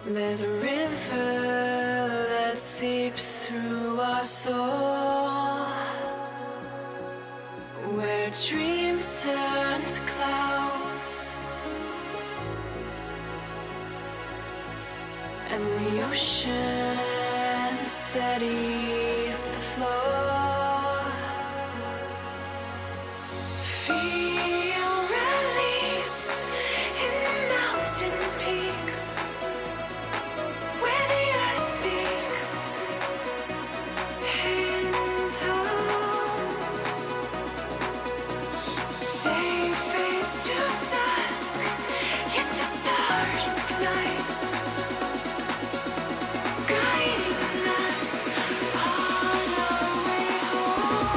There's a river that seeps through our soul, where dreams turn to clouds, and the ocean steadies the flow. Feel release in mountain peaks, where the earth speaks in tones. Day fades to dusk, yet the stars ignite, guiding us all the way home.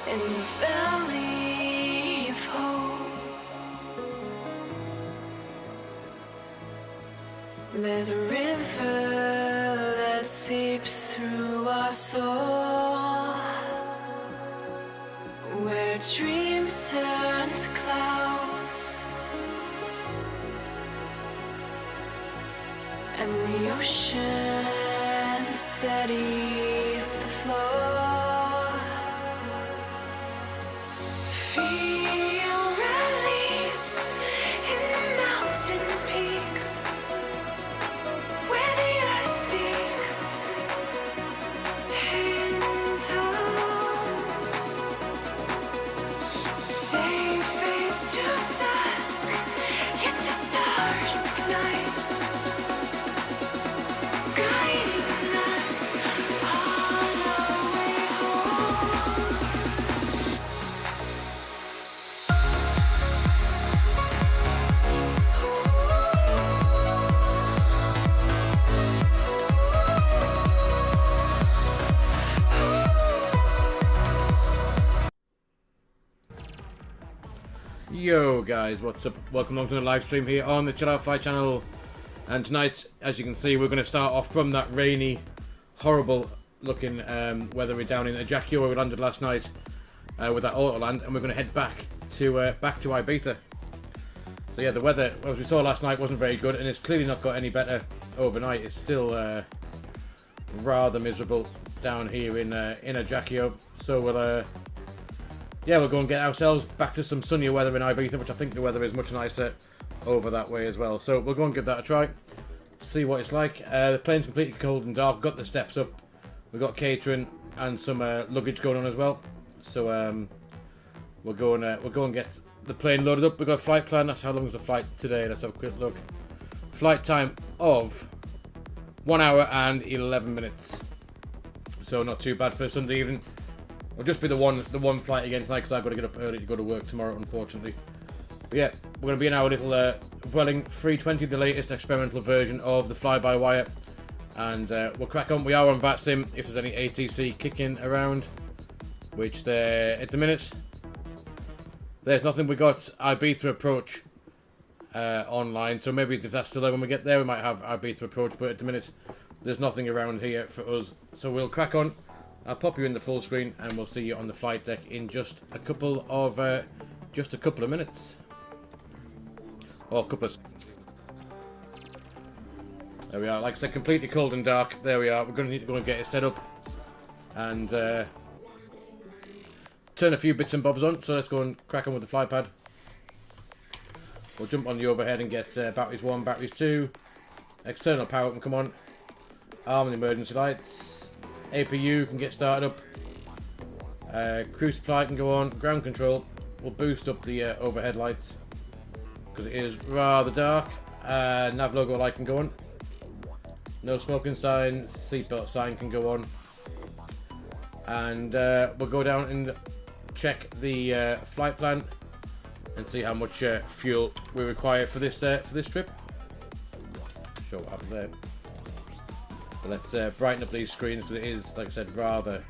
In the valley of hope, there's a river that seeps through our soul, where dreams turn to clouds, and the ocean steadies the flow. Feel release in mountain peaks, where the earth speaks in tones. Day fades to dusk, yet the stars ignite, Yo guys, what's up? Welcome along to the live stream here on the Chill Out Fly channel. And tonight, as you can see, we're going to start off from that rainy, horrible looking weather we're down in Ajaccio where we landed last night with that Autoland, and we're going to head back to Ibiza. So yeah, the weather, as we saw last night, wasn't very good, and it's clearly not got any better overnight. It's still rather miserable down here in Ajaccio. So we'll go and get ourselves back to some sunnier weather in Ibiza, which I think the weather is much nicer over that way as well. So we'll go and give that a try, see what it's like. The plane's completely cold and dark. We've got the steps up, we've got catering and some luggage going on as well. So we'll go and get the plane loaded up. We've got a flight plan. That's how long is the flight today. Let's have a quick look. Flight time of 1 hour and 11 minutes. So not too bad for a Sunday evening. It'll just be the one flight again tonight because I've got to get up early to go to work tomorrow, unfortunately. But yeah, we're going to be in our little Vueling 320, the latest experimental version of the Fly By Wire, and we'll crack on. We are on VATSIM if there's any ATC kicking around, which there at the minute there's nothing. We got Ibiza approach online, so maybe if that's still there when we get there, we might have Ibiza approach. But at the minute, there's nothing around here for us, so we'll crack on. I'll pop you in the full screen and we'll see you on the flight deck in just a couple of minutes. Or a couple of seconds. There we are. Like I said, completely cold and dark. There we are. We're going to need to go and get it set up and turn a few bits and bobs on. So let's go and crack on with the fly pad. We'll jump on the overhead and get batteries 1, batteries 2. External power can come on. Arm and emergency lights. APU can get started up. Cruise supply can go on. Ground control will boost up the overhead lights because it is rather dark. Nav logo light can go on. No smoking sign. Seatbelt sign can go on. And we'll go down and check the flight plan and see how much fuel we require for this trip. Show what happens there. But let's brighten up these screens because it is, like I said, rather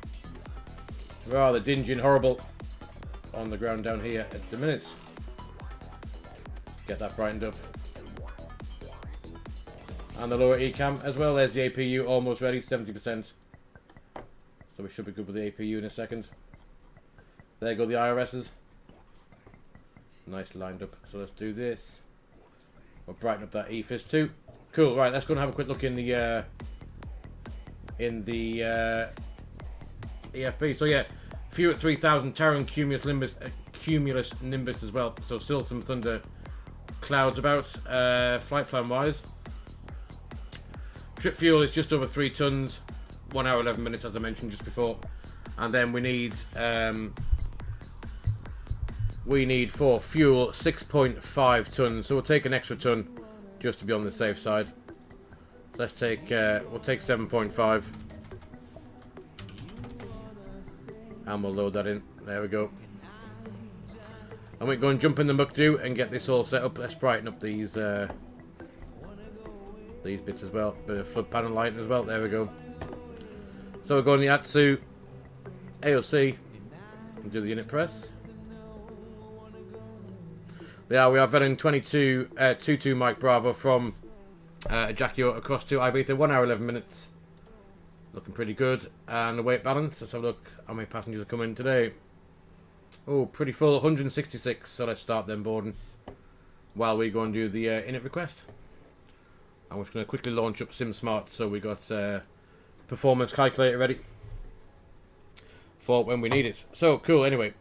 dingy and horrible on the ground down here at the minute. Get that brightened up. And the lower ECAM as well. There's the APU almost ready, 70%. So we should be good with the APU in a second. There go the IRSs. Nice lined up. So let's do this. We'll brighten up that EFIS too. Cool. Right, let's go and have a quick look in the EFB. So yeah, few at 3000, Terran Cumulus Nimbus as well. So still some thunder clouds about. Flight plan wise, trip fuel is just over 3 tons, 1 hour 11 minutes as I mentioned just before, and then we need for fuel 6.5 tons. So we'll take an extra ton just to be on the safe side. Let's take, we'll take 7.5 and we'll load that in. There we go. And we go and jump in the muck-do and get this all set up. Let's brighten up these bits as well. Bit of flood panel lighting as well. There we go. So we're going to the Ajaccio AOC and do the unit press. There we are, Veteran 22 Mike Bravo from Ajaccio across to Ibiza, 1 hour 11 minutes. Looking pretty good. And the weight balance, let's have a look how many passengers are coming today. Oh, pretty full, 166. So let's start them boarding while we go and do the init request. I'm just going to quickly launch up SimSmart so we got performance calculator ready for when we need it. So cool. Anyway,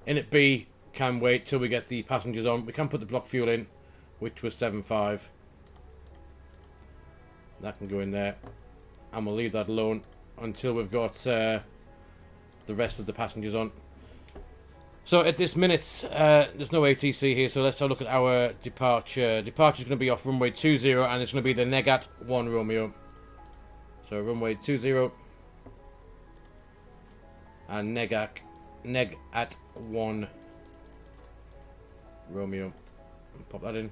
init B can wait till we get the passengers on. We can put the block fuel in, which was 7.5. That can go in there, and we'll leave that alone until we've got the rest of the passengers on. So at this minute, there's no ATC here, so let's have a look at our departure. Departure is going to be off runway 20, and it's going to be the Negat 1 Romeo. So runway 20 and Negat 1 Romeo. Pop that in.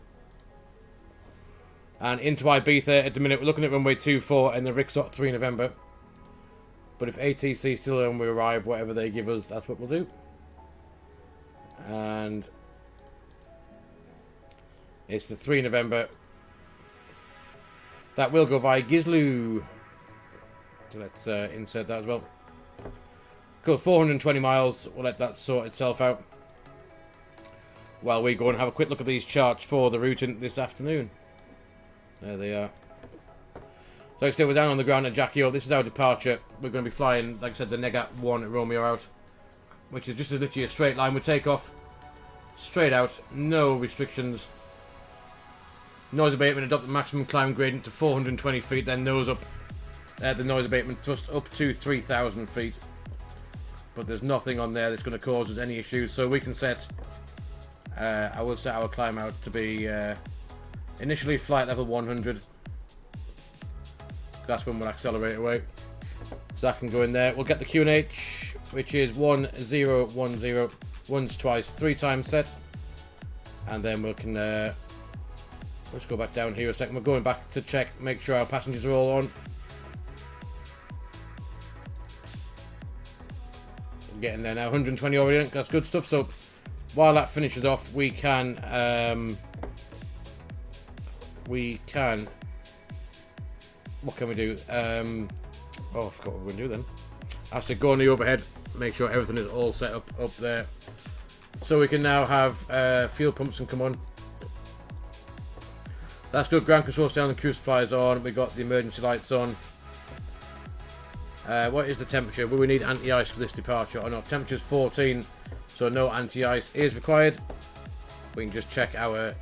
And into Ibiza at the minute, we're looking at runway 24 and the Rixot 3 November. But if ATC is still there when we arrive, whatever they give us, that's what we'll do. And It's the 3 November. That will go via Gizlu. So let's insert that as well. Cool, 420 miles. We'll let that sort itself out. While we go and have a quick look at these charts for the routing this afternoon. There they are. So like I said, we're down on the ground at Ajaccio. This is our departure. We're going to be flying, like I said, the Negat 1 at Romeo out. Which is just literally a straight line. We take off straight out. No restrictions. Noise abatement, adopt the maximum climb gradient to 420 feet. Then nose up. The noise abatement thrust up to 3,000 feet. But there's nothing on there that's going to cause us any issues. So we can set... I will set our climb out to be initially flight level 100. That's when we'll accelerate away. So that can go in there. We'll get the QNH, which is 1010 once, twice, 3 times set. And then we can... let's go back down here a second. We're going back to check, make sure our passengers are all on. We're getting there now. 120 already. That's good stuff. So while that finishes off, we can... what can we do? Oh, I forgot what we're going to do then. Actually, go on the overhead, make sure everything is all set up there. So we can now have fuel pumps and come on. That's good. Ground control down, the crew supplies on. We got the emergency lights on. What is the temperature? Will we need anti-ice for this departure or not? Temperature's 14, so no anti-ice is required. We can just check our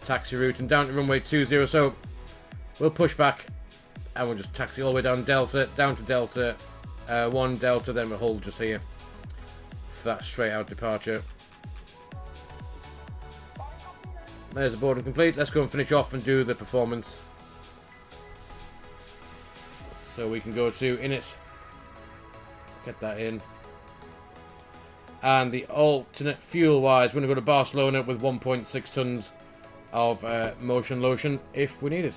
taxi route and down to runway 20. So we'll push back and we'll just taxi all the way down Delta, down to Delta 1 Delta, then we'll hold just here for that straight out departure. There's the boarding complete. Let's go and finish off and do the performance. So we can go to init, get that in. And the alternate fuel wise, we're going to go to Barcelona with 1.6 tons of motion lotion if we need it.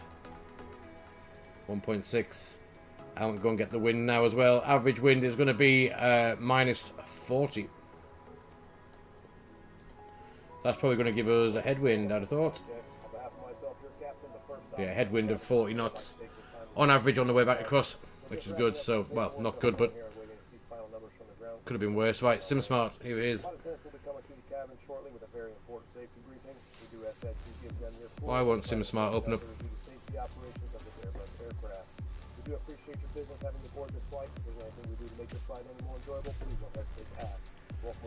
1.6. I'm going to get the wind now as well. Average wind is going to be minus 40. That's probably going to give us a headwind, I'd have thought. Yeah, headwind of 40 knots on average on the way back across, which is good. So, well, not good, but could have been worse. Right, SimSmart, here it is. Why won't SimSmart open up?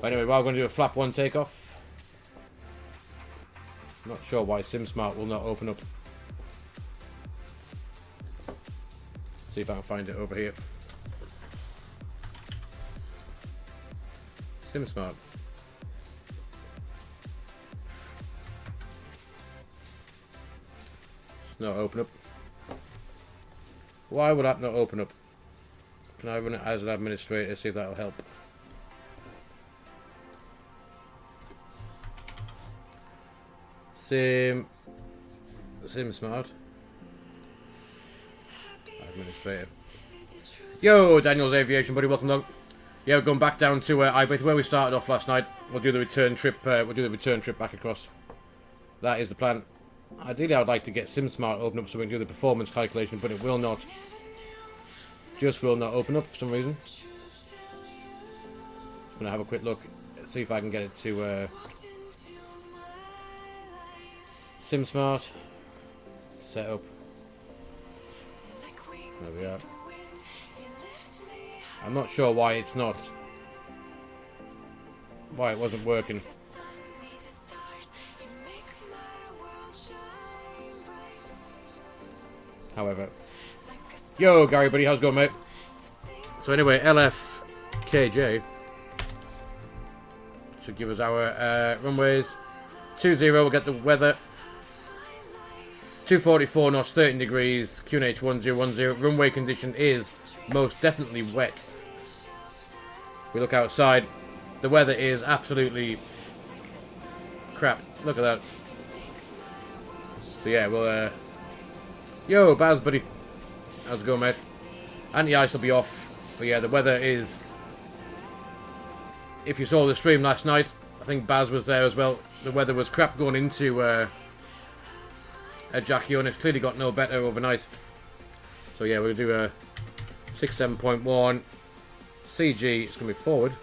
Anyway, we're going to do a flap 1 takeoff. Not sure why SimSmart will not open up. See if I can find it over here. SimSmart. It's not open up. Why would that not open up? Can I run it as an administrator, see if that'll help? SimSmart. Administrator. Yo, Daniel's Aviation, buddy, welcome along. Yeah, we're going back down to Ibiza, where we started off last night. We'll do the return trip. We'll do the return trip back across. That is the plan. Ideally, I would like to get SimSmart open up so we can do the performance calculation, but it will not. Just will not open up for some reason. Just gonna have a quick look, see if I can get it to SimSmart set up. There we are. I'm not sure why it's not. Why it wasn't working. However. Yo, Gary, buddy, how's it going, mate? So anyway, LFKJ should give us our runways. 20, we'll get the weather. 244 knots, 13 degrees, QNH 1010. Runway condition is most definitely wet. If we look outside, the weather is absolutely crap. Look at that. So yeah, we'll yo, Baz, buddy. How's it going, mate? Anti-ice will be off. But yeah, the weather is... If you saw the stream last night, I think Baz was there as well. The weather was crap going into Ajaccio, and it's clearly got no better overnight. So yeah, we'll do a 67.1 CG. It's going to be forward.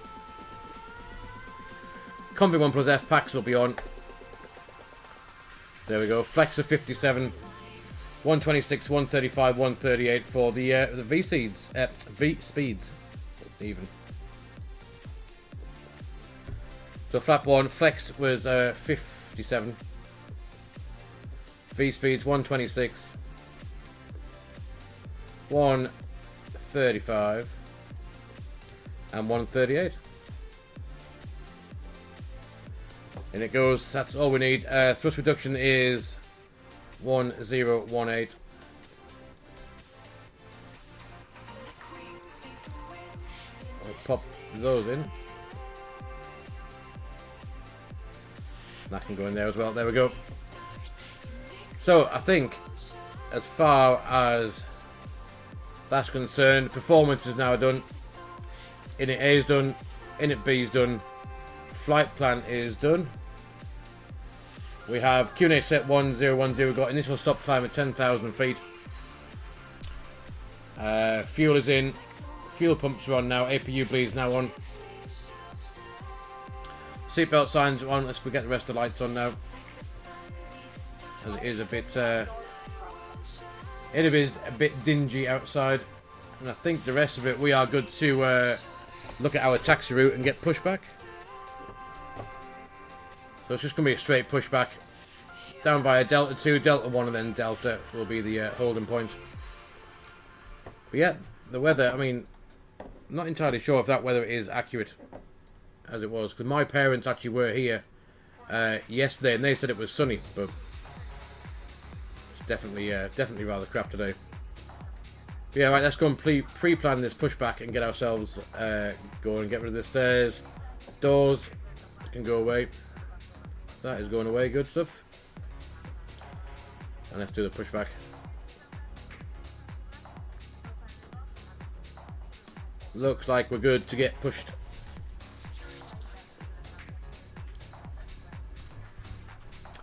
Config 1 plus F packs will be on. There we go. Flex of 57, 126, 135, 138 for the V speeds, even. So flap 1, flex was 57. V speeds 126, 135, and 138. And it goes, that's all we need. Thrust reduction is 1018. I'll pop those in. That can go in there as well. There we go. So I think as far as that's concerned, performance is now done. Init A is done. Init B is done. Flight plan is done. We have QNH set 1010. We've got initial stop climb at 10,000 feet. Fuel is in. Fuel pumps are on now. APU bleeds now on. Seatbelt signs are on. Let's get the rest of the lights on now. As it is a bit dingy outside. And I think the rest of it we are good to look at our taxi route and get pushback. So it's just going to be a straight pushback down via Delta 2, Delta 1, and then Delta will be the holding point. But yeah, the weather, I mean, I'm not entirely sure if that weather is accurate as it was, because my parents actually were here yesterday and they said it was sunny, but it's definitely rather crap today. But yeah, right, let's go and pre-plan this pushback and get ourselves going. Get rid of the stairs, doors can go away. That is going away, good stuff. And let's do the pushback. Looks like we're good to get pushed.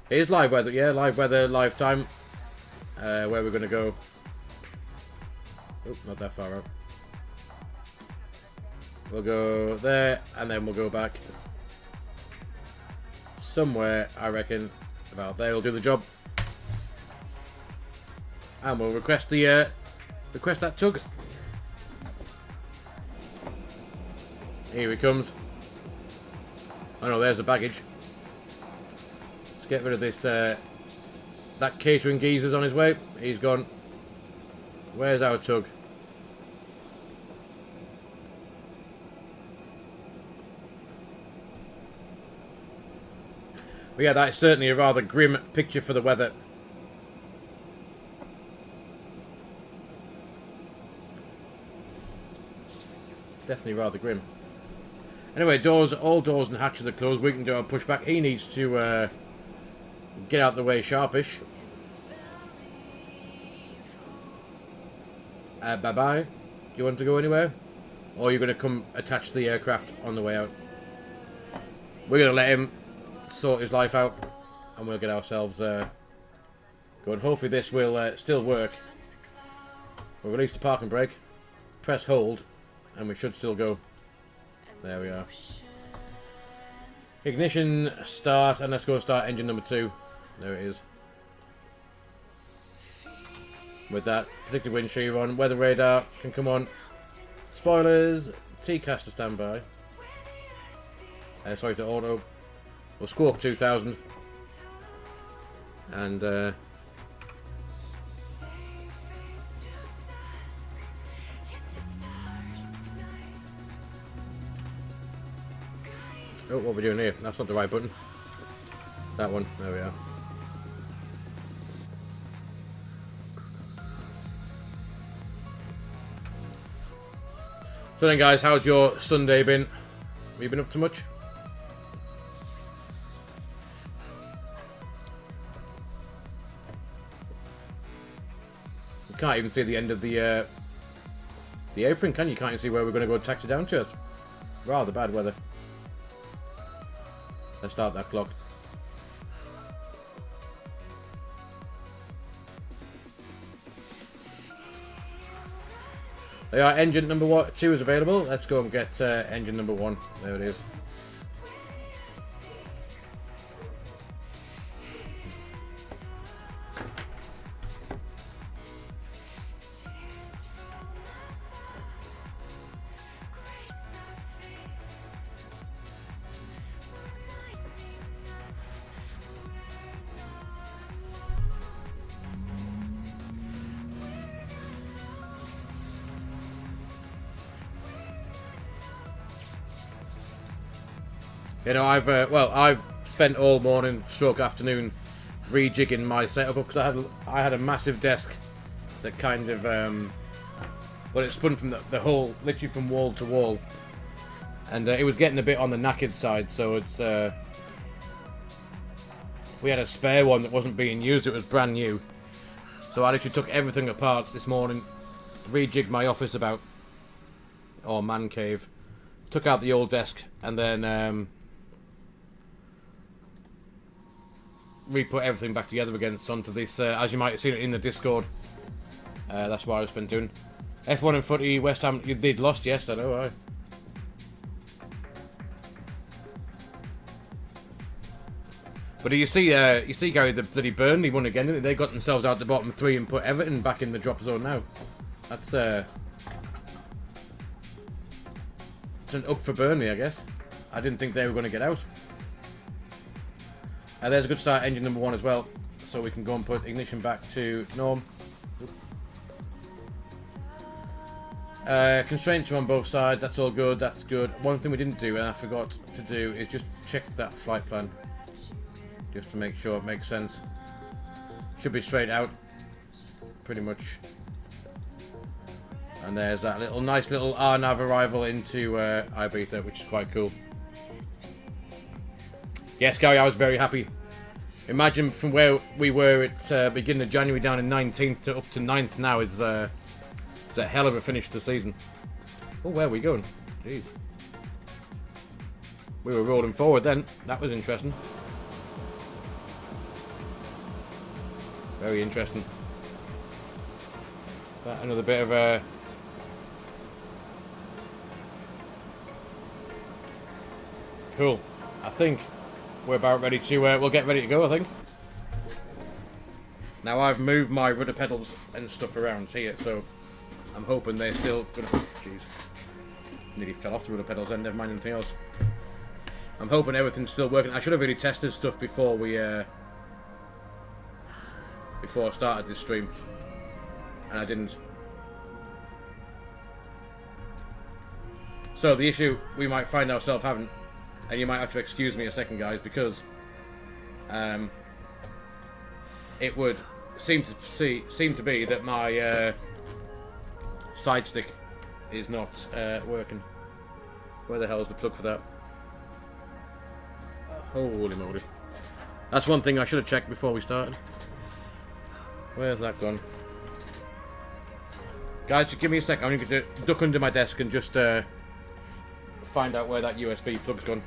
It is live weather, yeah, live weather, live time. Where we're going to go. Oh, not that far out. We'll go there, and then we'll go back. Somewhere, I reckon, about there will do the job. And we'll request the request that tug. Here he comes. Oh no, there's the baggage. Let's get rid of this. That catering geezer's on his way. He's gone. Where's our tug? But yeah, that is certainly a rather grim picture for the weather. Definitely rather grim. Anyway, all doors and hatches are closed. We can do our pushback. He needs to get out the way sharpish. Bye-bye. Do you want to go anywhere? Or are you going to come attach the aircraft on the way out? We're going to let him sort his life out, and we'll get ourselves going. Hopefully this will still work. We'll release the parking brake, press hold, and we should still go. There we are. Ignition, start, and let's go start engine number 2. There it is. With that, predicted wind shear on, weather radar can come on. Spoilers, TCAS to standby. Sorry to auto. We'll squawk 2000. And oh, what are we doing here? That's not the right button. That one. There we are. So then, guys, how's your Sunday been? Have you been up to much? You can't even see the end of the apron, can you? You can't even see where we're going to go taxi down to. It's rather bad weather. start that clock. There are engine number 2 is available. Let's go and get engine number 1. There it is. You know, I've spent all morning, stroke afternoon, rejigging my setup up because I had a massive desk that kind of, well, it spun from the whole, literally from wall to wall, and it was getting a bit on the knackered side. So it's, we had a spare one that wasn't being used; it was brand new. So I literally took everything apart this morning, rejigged my office about, or man cave, took out the old desk, and then re-put everything back together again. So onto this, as you might have seen it in the Discord. That's what I've been doing. F1 and footy, West Ham, they'd lost, yes, I know. But you see, Gary, the bloody Burnley won again, didn't they? They got themselves out the bottom 3 and put Everton back in the drop zone now. That's it's an up for Burnley, I guess. I didn't think they were going to get out. There's a good start, engine number 1 as well. So we can go and put ignition back to norm. Constraints are on both sides, that's all good, that's good. One thing we didn't do, and I forgot to do, is just check that flight plan. Just to make sure it makes sense. Should be straight out, pretty much. And there's that nice little RNAV arrival into Ibiza, which is quite cool. Yes, Gary, I was very happy. Imagine from where we were at beginning of January down in 19th to up to 9th now is a hell of a finish to the season. Oh, where are we going? Jeez. We were rolling forward then. That was interesting. Very interesting. Another bit of a... Cool. I think we're about ready to... we'll get ready to go, I think. Now I've moved my rudder pedals and stuff around here, so I'm hoping they're still gonna... Jeez. Nearly fell off the rudder pedals then, never mind anything else. I'm hoping everything's still working. I should have really tested stuff before we... before I started this stream. And I didn't. So the issue we might find ourselves having... And you might have to excuse me a second, guys, because it would seem to be that my side stick is not working. Where the hell is the plug for that? Holy moly! That's one thing I should have checked before we started. Where's that gone? Guys, just give me a sec. I'm going to duck under my desk and just find out where that USB plug's gone.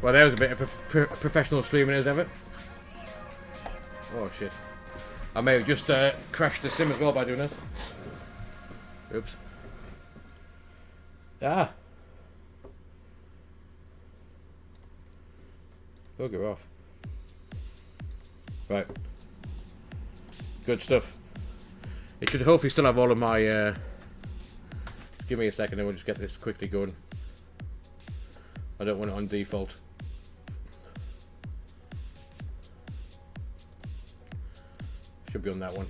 Well, there was a bit of professional streaming as ever. Oh shit. I may have just crashed the sim as well by doing this. Oops. Ah! Bugger off. Right. Good stuff. It should hopefully still have all of my... Give me a second and we'll just get this quickly going. I don't want it on default. Should be on that one.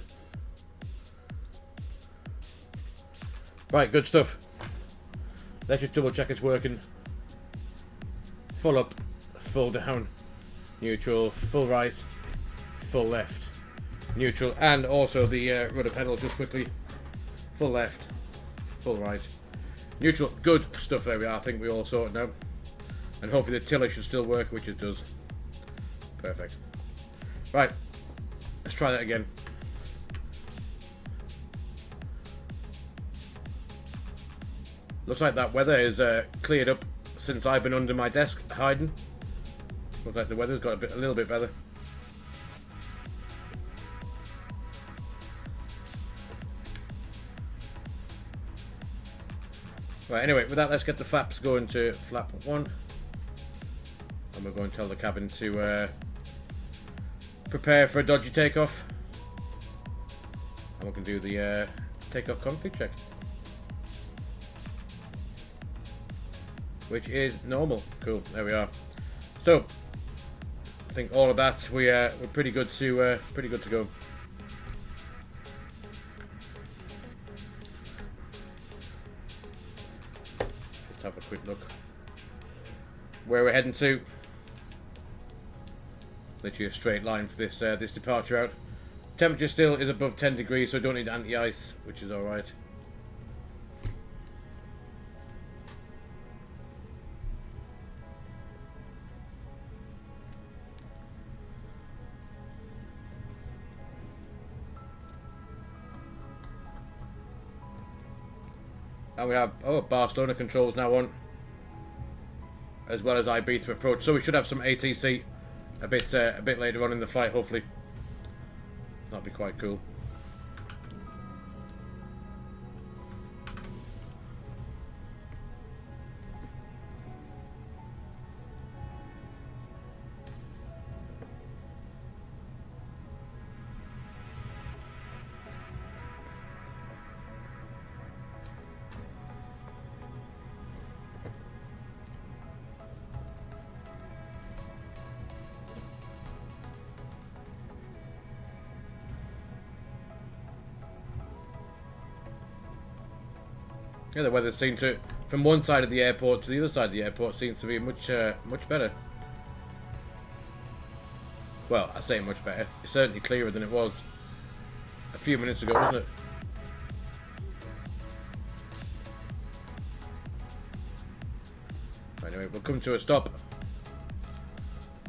Right, good stuff. Let's just double check it's working. Full up, full down, neutral, full right, full left, neutral, and also the rudder pedal just quickly. Full left, full right, neutral. Good stuff. There we are. I think we all sorted now. And hopefully the tiller should still work, which it does. Perfect. Right. Let's try that again. Looks like that weather is cleared up since I've been under my desk hiding. Looks like the weather's got a little bit better. Right, anyway, with that, let's get the flaps going to flap 1. And we're going to tell the cabin to prepare for a dodgy takeoff. And we can do the takeoff config check. Which is normal. Cool, there we are. So, I think all of that, we're pretty good to go. Let's have a quick look where we're heading to. Literally a straight line for this this departure out. Temperature still is above 10 degrees, so don't need anti-ice, which is alright. And we have Barcelona controls now on, as well as Ibiza approach. So we should have some ATC a bit later on in the flight, hopefully. That'd be quite cool. Yeah, the weather seems to, from one side of the airport to the other side of the airport, seems to be much better. Well, I say much better. It's certainly clearer than it was a few minutes ago, wasn't it? Anyway, we'll come to a stop,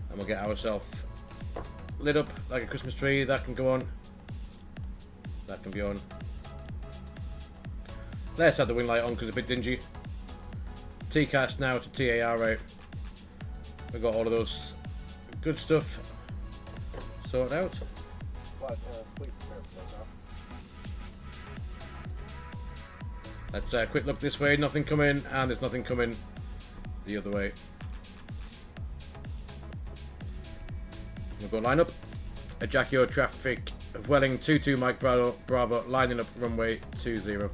and we'll get ourselves lit up like a Christmas tree. That can go on. That can be on. Let's have the wing light on because it's a bit dingy. TCAS now to TAR out. We've got all of those good stuff sorted out. Let's quick look this way. Nothing coming, and there's nothing coming the other way. We'll go line up. Ajaccio traffic of Welling 22 Mike Bravo lining up runway 20.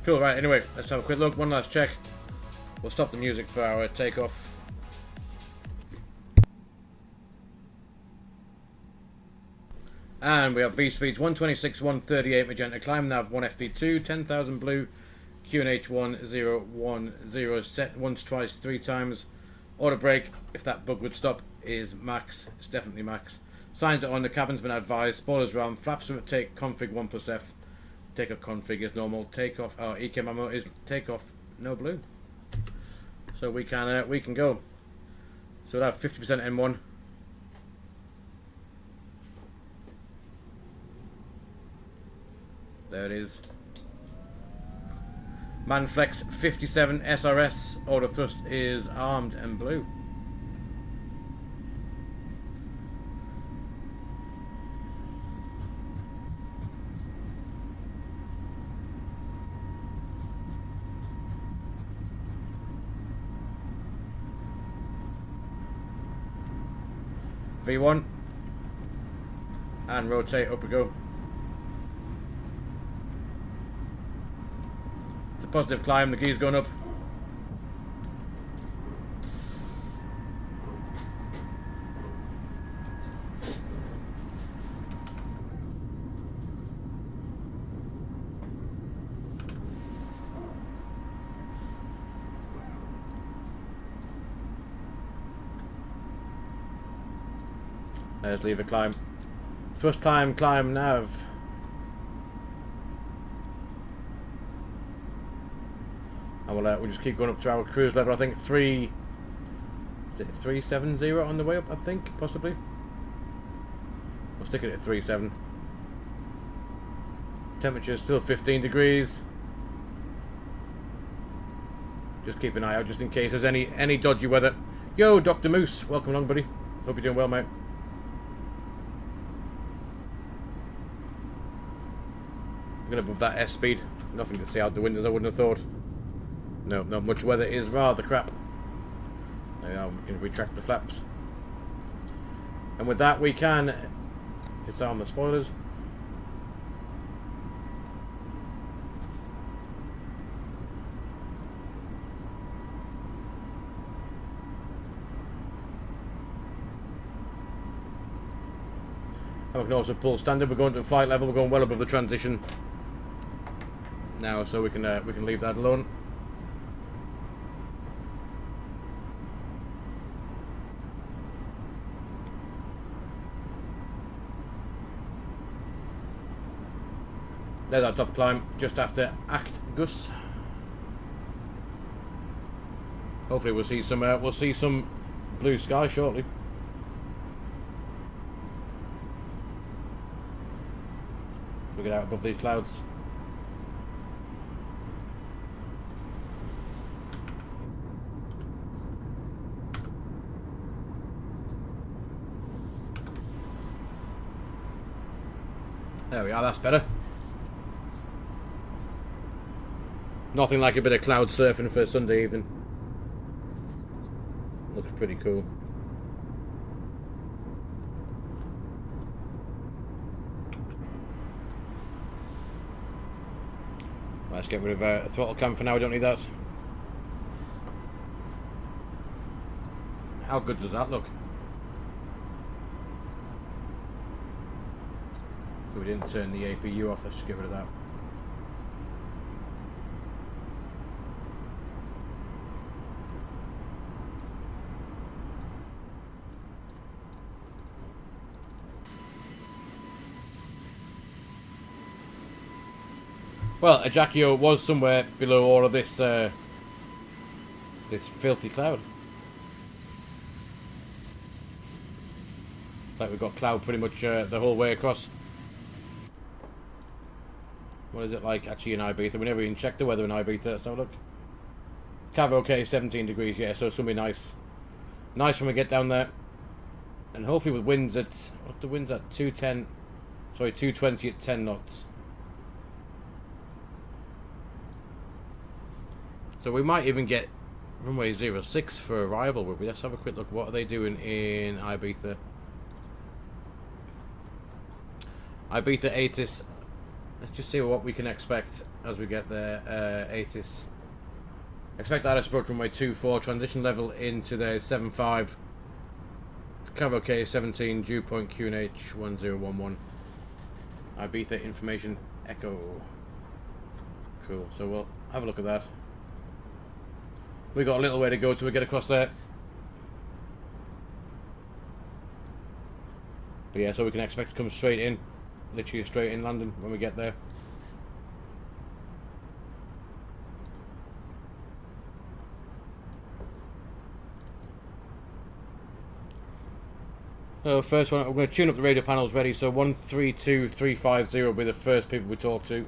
Cool, right, anyway, let's have a quick look, one last check. We'll stop the music for our takeoff. And we have V speeds 126, 138 magenta, climb nav 1FD2, 10,000 blue, QNH 1010, set once, twice, 3 times. Auto brake, if that bug would stop, is max. It's definitely max. Signs are on, the cabin's been advised. Spoilers round. Flaps are at take config 1+F. Takeoff config is normal. Takeoff, EK ammo is takeoff, no blue. So we can go. So we'll have 50% M1. There it is. Manflex 57 SRS. Auto thrust is armed and blue. V1 and rotate, up we go. It's a positive climb, the gear's going up. Let's leave a climb. Thrust climb, climb, nav. And we'll just keep going up to our cruise level. I think is it 370 on the way up, I think, possibly. We'll stick it at 37. Temperature is still 15 degrees. Just keep an eye out just in case there's any dodgy weather. Yo, Dr. Moose, welcome along, buddy. Hope you're doing well, mate. Above that S speed, nothing to see out the windows, I wouldn't have thought. No, not much weather is rather crap. There we are, we can retract the flaps. And with that we can disarm the spoilers. And we can also pull standard. We're going to flight level, we're going well above the transition now, so we can leave that alone. There's our top climb just after Gus. Hopefully we'll see some blue sky shortly. We'll get out above these clouds. There we are, that's better. Nothing like a bit of cloud surfing for a Sunday evening. Looks pretty cool. Let's get rid of throttle cam for now, we don't need that. How good does that look? So we didn't turn the APU off, let's just get rid of that. Well, Ajaccio was somewhere below all of this this filthy cloud. Like we've got cloud pretty much the whole way across. What is it like actually in Ibiza? We never even checked the weather in Ibiza. Let's have a look. Cav okay, 17 degrees, yeah, so it's going to be nice. Nice when we get down there. And hopefully with winds at, what the winds at? 220 at 10 knots. So we might even get runway 06 for arrival, will we? Let's have a quick look. What are they doing in Ibiza? Ibiza ATIS. Let's just see what we can expect as we get there. ATIS. Expect that approach runway 24. Transition level into the 75. Cover OK 17. Dew point QNH 1011. Ibiza information echo. Cool. So we'll have a look at that. We got a little way to go till we get across there. But yeah, so we can expect to come straight in, literally straight in landing when we get there. So first one, I'm going to tune up the radio panels ready. So 132350 will be the first people we talk to.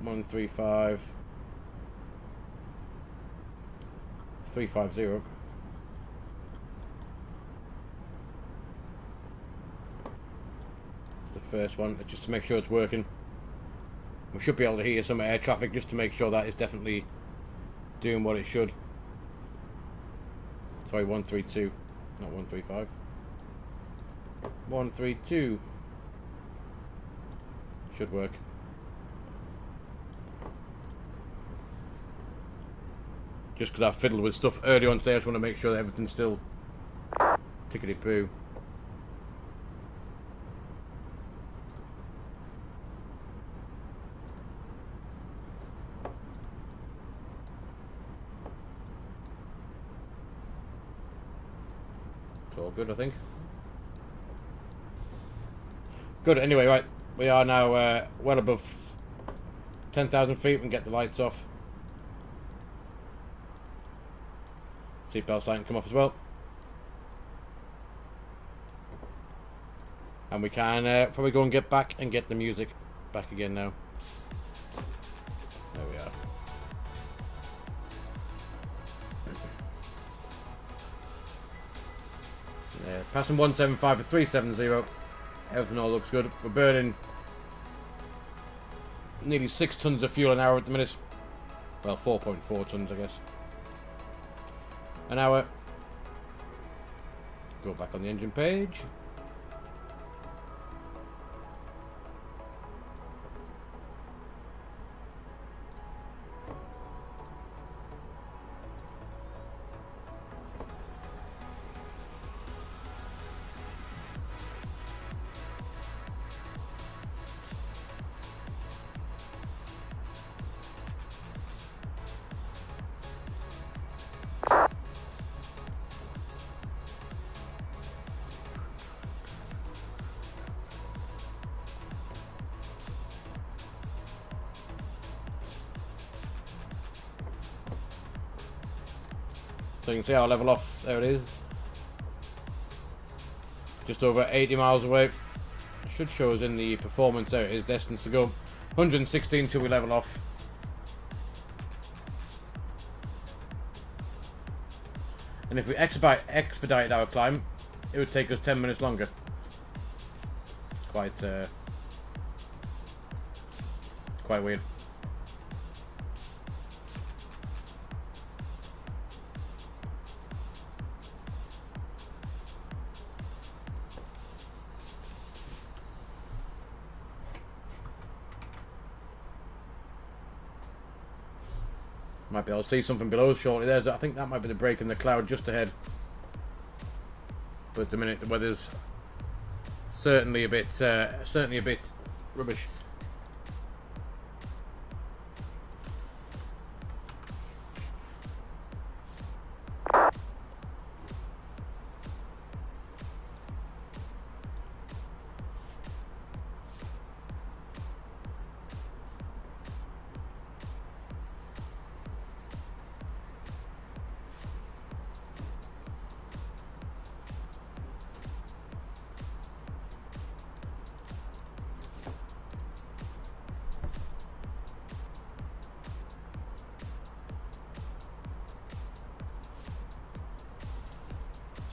135 350. The first one, just to make sure it's working. We should be able to hear some air traffic just to make sure that it's definitely doing what it should. Sorry, 132, not 135. 132 should work. Just because I fiddled with stuff early on today, I just want to make sure that everything's still tickety-boo. It's all good, I think. Good, anyway, right. We are now well above 10,000 feet. We can get the lights off. Seatbelt sign can come off as well. And we can probably go and get back and get the music back again now. There we are. Yeah, passing 175 to 370. Everything all looks good. We're burning nearly 6 tons of fuel an hour at the minute. Well, 4.4 tons, I guess. An hour. Go back on the engine page. So you can see our level off, there it is. Just over 80 miles away. Should show us in the performance there it is destined to go. 116 till we level off. And if we expedited our climb, it would take us 10 minutes longer. Quite weird. Might be able to see something below us shortly there. I think that might be the break in the cloud just ahead. But at the minute the weather's certainly a bit rubbish.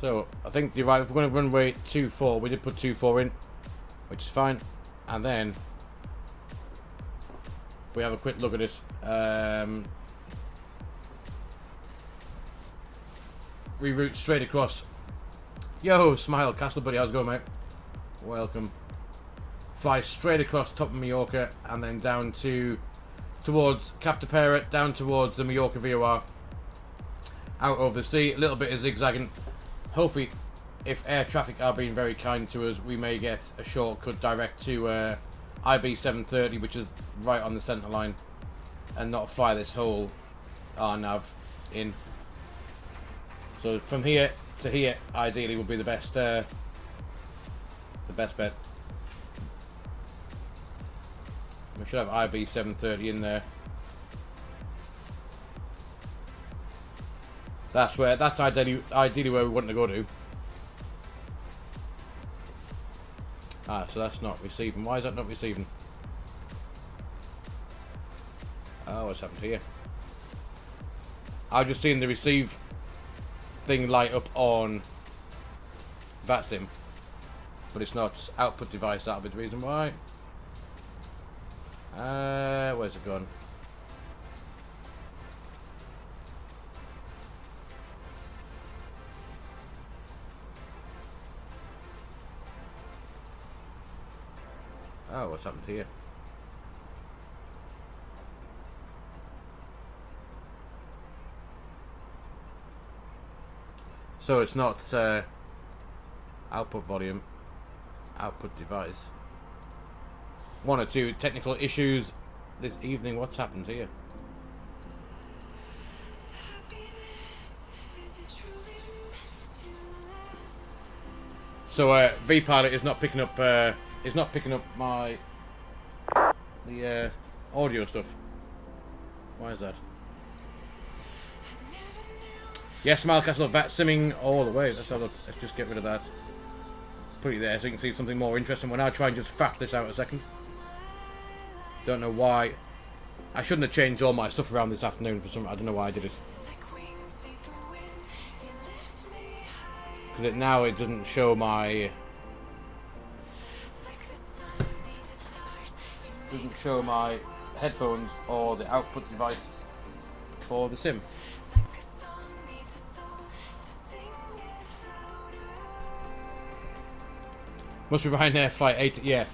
So, I think you're right, if we're going to runway 24, we did put 24 in, which is fine. And then, if we have a quick look at it, reroute straight across. Yo, Smile, Castle Buddy, how's it going, mate? Welcome. Fly straight across top of Mallorca, and then down towards Cap de Pera, down towards the Mallorca VOR. Out over the sea, a little bit of zigzagging. Hopefully, if air traffic are being very kind to us, we may get a shortcut direct to IB 730, which is right on the centre line, and not fly this whole RNAV in. So from here to here, ideally, would be the best the best bet. We should have IB 730 in there. That's ideally where we want to go to. Ah, so that's not receiving. Why is that not receiving? Oh, what's happened here? I've just seen the receive thing light up on VATSIM, but it's not output device. That'll be the reason why. Where's it gone? Oh, what's happened here? So it's not output volume, output device. One or two technical issues this evening. What's happened here? So VPilot is not picking up. Is not picking up my the audio stuff. Why is that? Yes, Smilecastle, VATSIMing all the way. Let's have a look. Let's just get rid of that. Put it there so you can see something more interesting. When I try and just faff this out a second. Don't know why. I shouldn't have changed all my stuff around this afternoon for some. I don't know why I did it. Because now it doesn't show my. Doesn't show my headphones or the output device for the sim. Must be behind there, flight 8. Yeah,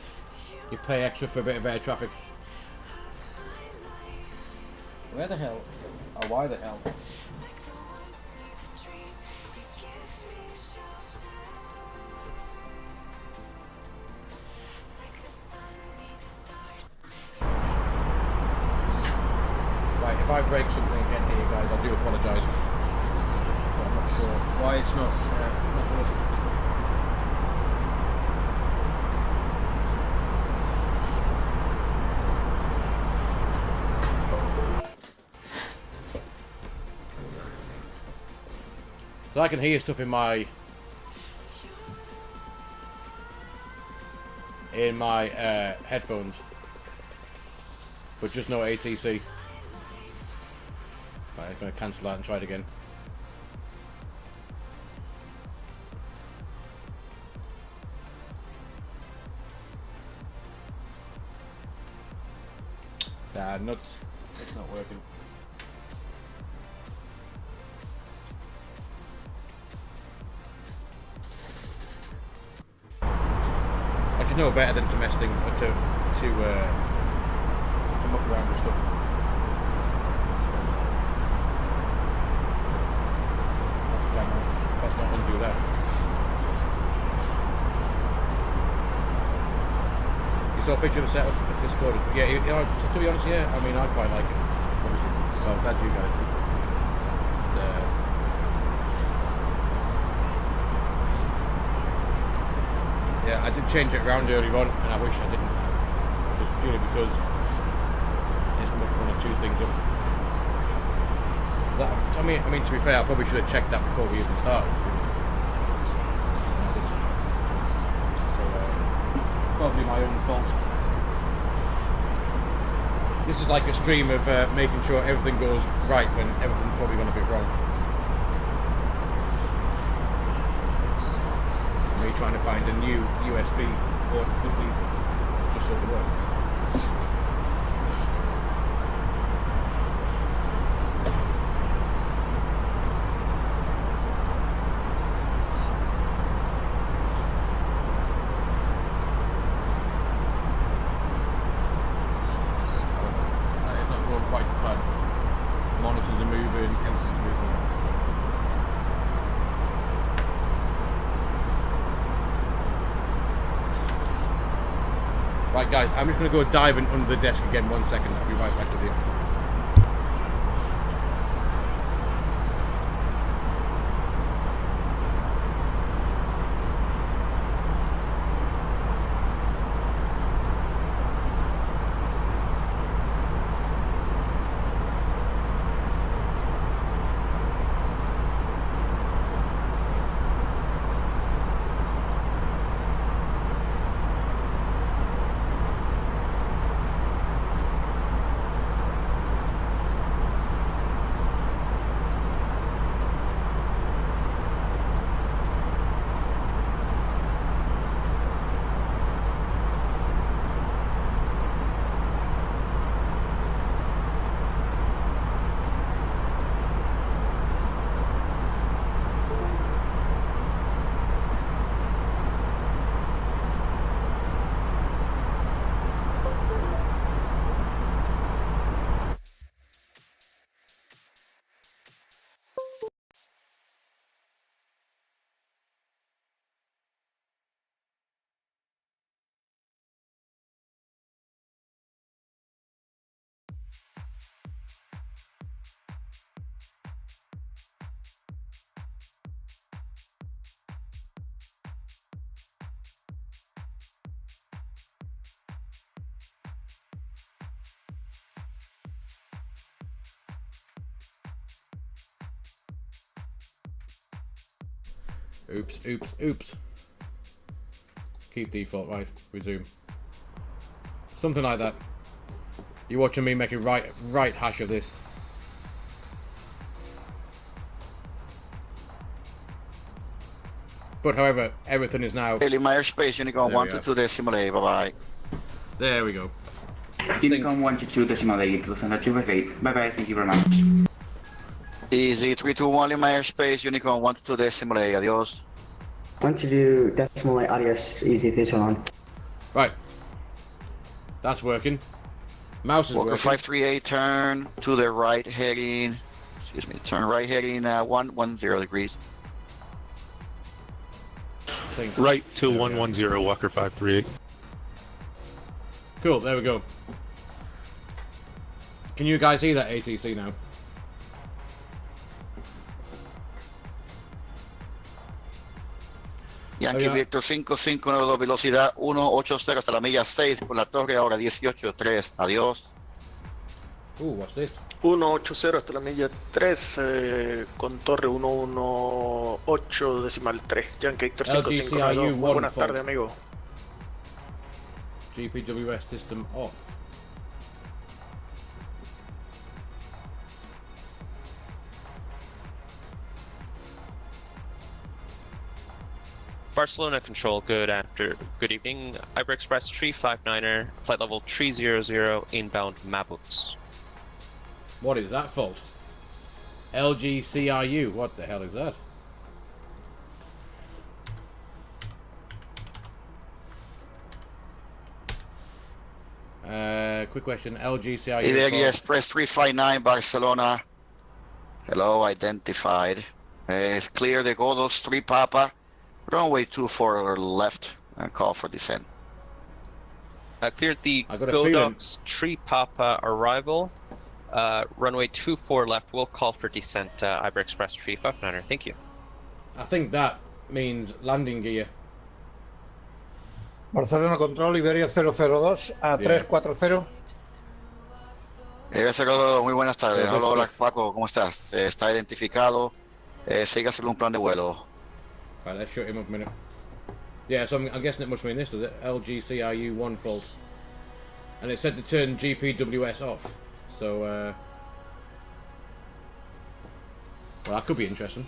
you pay extra for a bit of air traffic. Where the hell? Oh, why the hell? Right, if I break something again here, guys, I do apologise. But I'm not sure why it's not working. So I can hear stuff in my headphones, but just no ATC. Right, I'm going to cancel that and try it again. Ah, nuts. It's not working. I should know better than to mess things, to muck around with stuff. That's the camera. Let's not undo that. You saw a picture of the setup at Discord. Yeah, you know, to be honest, yeah, I mean, I quite like it. Obviously, so I'm glad you guys do. Yeah, I did change it around earlier on, and I wish I didn't. Just purely because it's one or two things up. That, I mean, to be fair, I probably should have checked that before we even started. So, probably my own fault. This is like a stream of making sure everything goes right when everything's probably gone a bit wrong. Me trying to find a new USB port just so it works. It's not going quite to plan. Monitors are moving, everything's moving. Right guys, I'm just going to go diving under the desk again 1 second, I'll be right back with you. Oops, oops, oops. Keep default, right, resume. Something like that. You're watching me make a right hash of this. But however, everything is now... LEIB airspace, Unicorn 122 decimal A, bye-bye. There we go. Unicorn 122 decimal 8, Lufthansa 258. Bye bye, thank you very much. Easy 321 LEIB airspace, Unicorn 122 decimal A, adios. 122 decimal 8, adios, easy 321. Right. That's working. Mouse is Walker working. 538, turn to the right heading, excuse me, turn right heading 110 degrees. Right to 110, Walker 538. Cool, there we go. Can you guys see that ATC now? Yankee yeah. Victor 5592, velocidad 180 hasta la milla 6 por la torre, ahora 18.3, adiós. What's this? 180 hasta la milla 3 con torre 118 decimal 3. Yankee Victor 5592. Muy buenas tardes, amigo. GPWS system off. Barcelona Control, good evening. Iber Express 359er, flight level 300, inbound Mabux. What is that fault? LGCRU, what the hell is that? Quick question, LGCRU. Iberia Express 359, Barcelona. Hello, identified. It's clear the Godos 3 Papa. Runway 24 left and call for descent. Cleared the I got a feeling. Godox 3 Papa arrival. Runway 24 left, we'll call for descent, Iber Express 359er. Thank you. I think that means landing gear. Barcelona Control, Iberia 002 a 340. Iberia 02, muy buenas tardes. Hola, Hola, Steph. Paco, ¿cómo estás? Está identificado. Siga según plan de vuelo. Right, let's shut him up a minute. Yeah, so I'm guessing it must mean this, does it? LGCRU 1 fault. And it said to turn GPWS off. So, well, that could be interesting.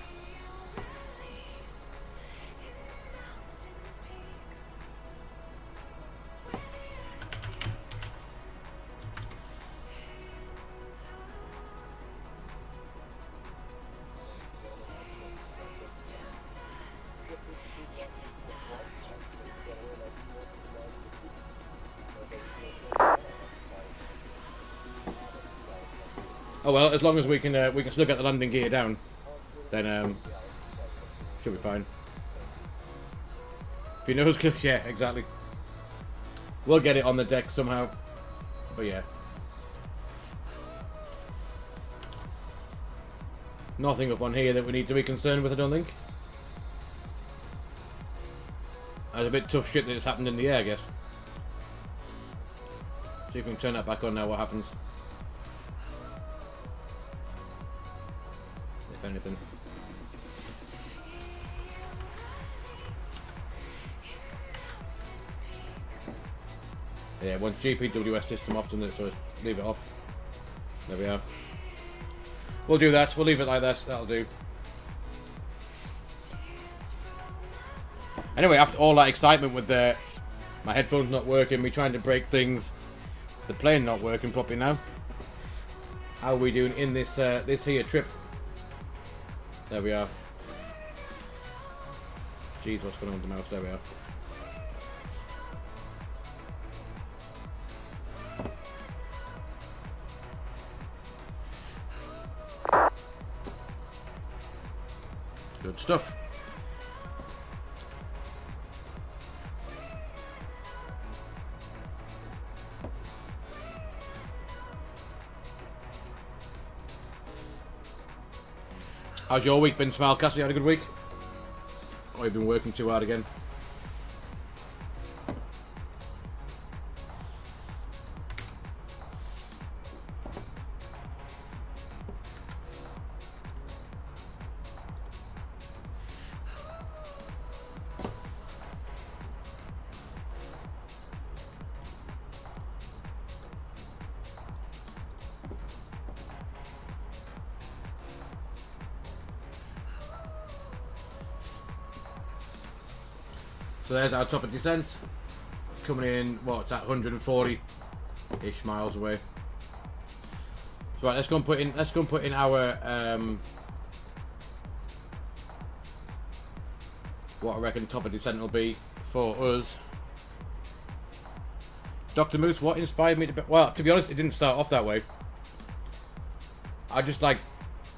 Oh well, as long as we can still get the landing gear down, then should be fine. If you know, yeah, exactly. We'll get it on the deck somehow. But yeah, nothing up on here that we need to be concerned with, I don't think. That's a bit tough shit that it's happened in the air, I guess. See if we can turn that back on now. What happens? If anything. Yeah, once GPWS system off, doesn't it? So leave it off. There we are. We'll do that. We'll leave it like that. That'll do. Anyway, after all that excitement with my headphones not working, me trying to break things, the plane not working properly now. How are we doing in this this here trip? There we are. Jeez, what's going on with the mouse? There we are. Good stuff. How's your week been, Smilecast? You had a good week? Or you've been working too hard again? So there's our top of descent. Coming in, what's that, 140-ish miles away. So right, let's go and put in our what I reckon top of descent will be for us. Dr. Moose, what inspired me to... Well, to be honest, it didn't start off that way. I just like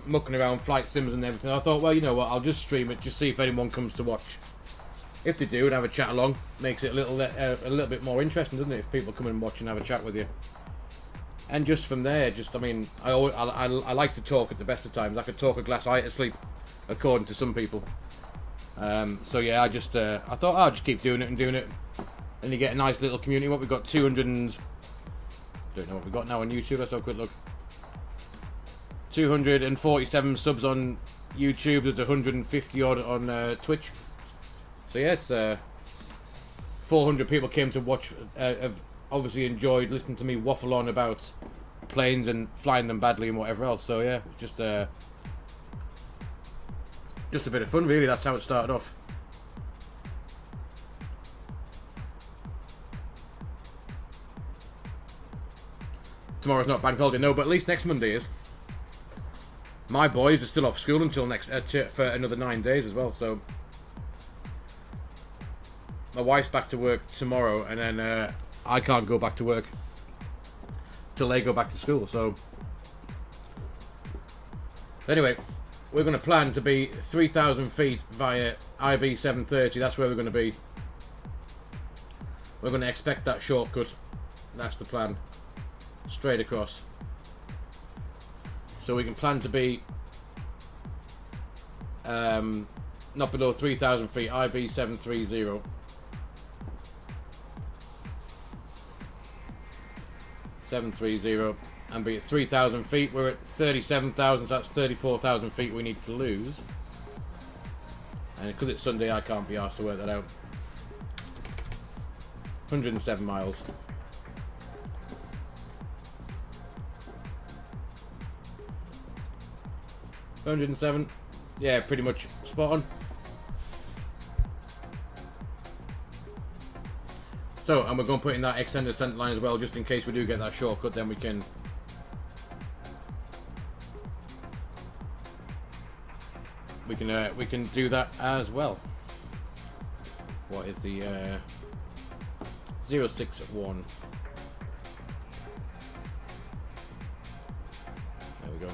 mucking around flight sims and everything. I thought, well, you know what, I'll just stream it, just see if anyone comes to watch. If they do and have a chat along, makes it a little bit more interesting, doesn't it? If people come and watch and have a chat with you. And just from there, I mean, I like to talk at the best of times. I could talk a glass eye to sleep, according to some people. So yeah, I thought I'll just keep doing it, and you get a nice little community. What we've got, 200 and... don't know what we've got now on YouTube. Let's have a quick look. 247 subs on YouTube. There's 150 odd on Twitch. So yeah, it's 400 people came to watch. Have obviously enjoyed listening to me waffle on about planes and flying them badly and whatever else. So yeah, just a bit of fun, really. That's how it started off. Tomorrow's not bank holiday, no, but at least next Monday is. My boys are still off school until next for another 9 days as well. So my wife's back to work tomorrow, and then I can't go back to work till they go back to school. So anyway, we're going to plan to be 3,000 feet via IB 730. That's where we're going to be. We're going to expect that shortcut. That's the plan. Straight across. So we can plan to be not below 3,000 feet, IB 730. And be at 3,000 feet. We're at 37,000, so that's 34,000 feet we need to lose. And because it's Sunday, I can't be asked to work that out. 107 miles. 107. Yeah, pretty much spot on. So, and we're going to put in that extended center line as well, just in case we do get that shortcut, then we can do that as well. What is the 061? There we go. So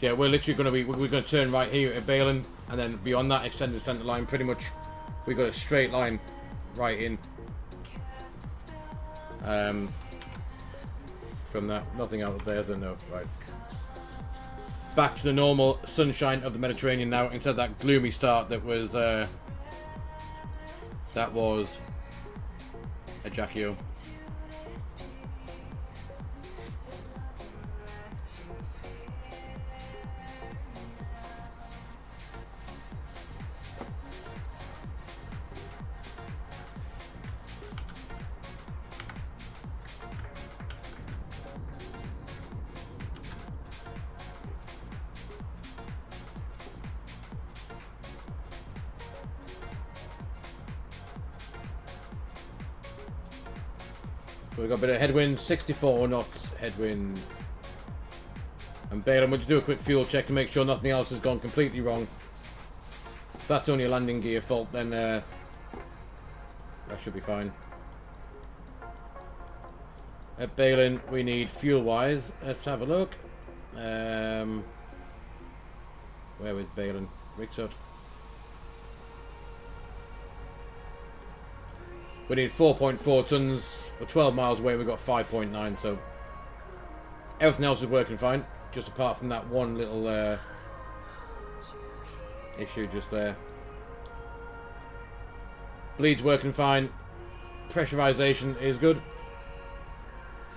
yeah, we're literally going to be, we're going to turn right here at Balin, and then beyond that extended center line, pretty much we've got a straight line right in. From that, nothing out of there, so no, right. Back to the normal sunshine of the Mediterranean now, instead of that gloomy start that was Ajaccio. We've got a bit of headwind, 64 knots headwind. And Balaam, would you do a quick fuel check to make sure nothing else has gone completely wrong? If that's only a landing gear fault, then that should be fine. At Balin, we need fuel-wise. Let's have a look. Where is Balin? Rixot. We need 4.4 tons. We're 12 miles away. We've got 5.9, so everything else is working fine. Just apart from that one little issue just there. Bleed's working fine. Pressurization is good.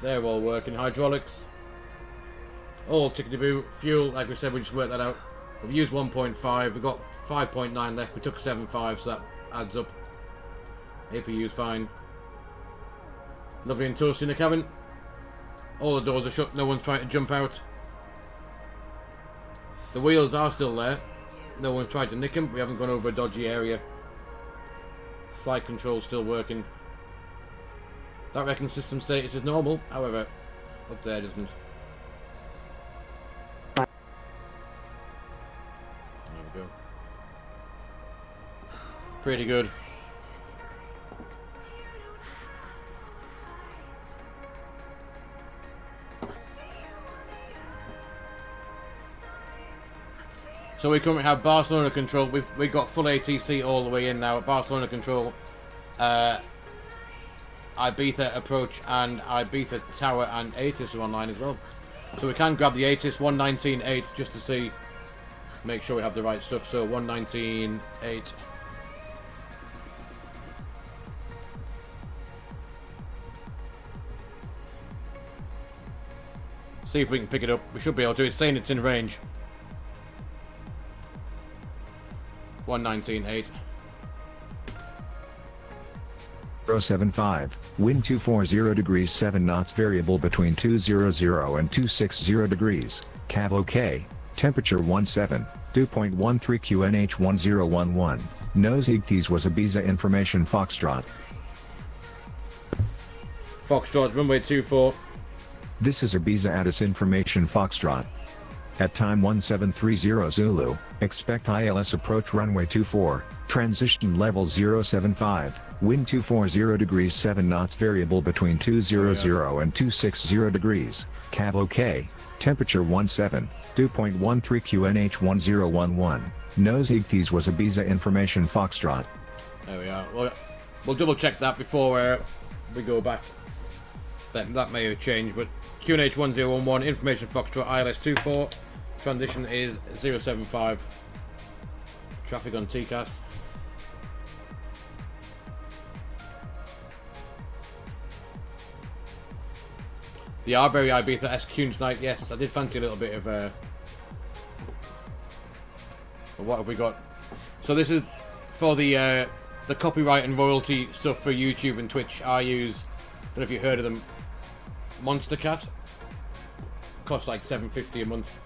They're all working. Hydraulics, all tickety-boo. Fuel, like we said, we just worked that out. We've used 1.5. We've got 5.9 left. We took 7.5, so that adds up. APU's fine. Lovely and toasty in the cabin. All the doors are shut. No one's trying to jump out. The wheels are still there. No one's tried to nick them. We haven't gone over a dodgy area. flight control still working. That reckons system status is normal, however, up there doesn't. There we go. Pretty good. So we currently have Barcelona control. We've got full ATC all the way in now. Barcelona control, Ibiza approach and Ibiza tower and ATIS are online as well. So we can grab the ATIS 119.8 just to see, make sure we have the right stuff. So 119.8. See if we can pick it up. We should be able to. It's saying it's in range. 119.8. 075, wind 240 degrees 7 knots, variable between 200 and 260 degrees, cav OK, temperature 17, 2.13 QNH 1011, nose EGTs was Ibiza information Foxtrot. Foxtrot, runway 24. This is Ibiza ADDONS information Foxtrot. At time 1730 Zulu, expect ILS approach runway 24, transition level 075, wind 240 degrees 7 knots, variable between 200 and 260 degrees, cav OK, temperature 17, 2.13 QNH 1011, nose EGTs was Ibiza information Foxtrot. There we are. We'll double check that before we go back. That may have changed, but QNH 1011, information Foxtrot, ILS 24. Transition is 075. Traffic on TCAS. The Arbery Ibiza SQ tonight. Yes, I did fancy a little bit of what have we got? So this is for the copyright and royalty stuff for YouTube and Twitch. I use, I don't know if you've heard of them, Monstercat. Costs like $7.50 a month.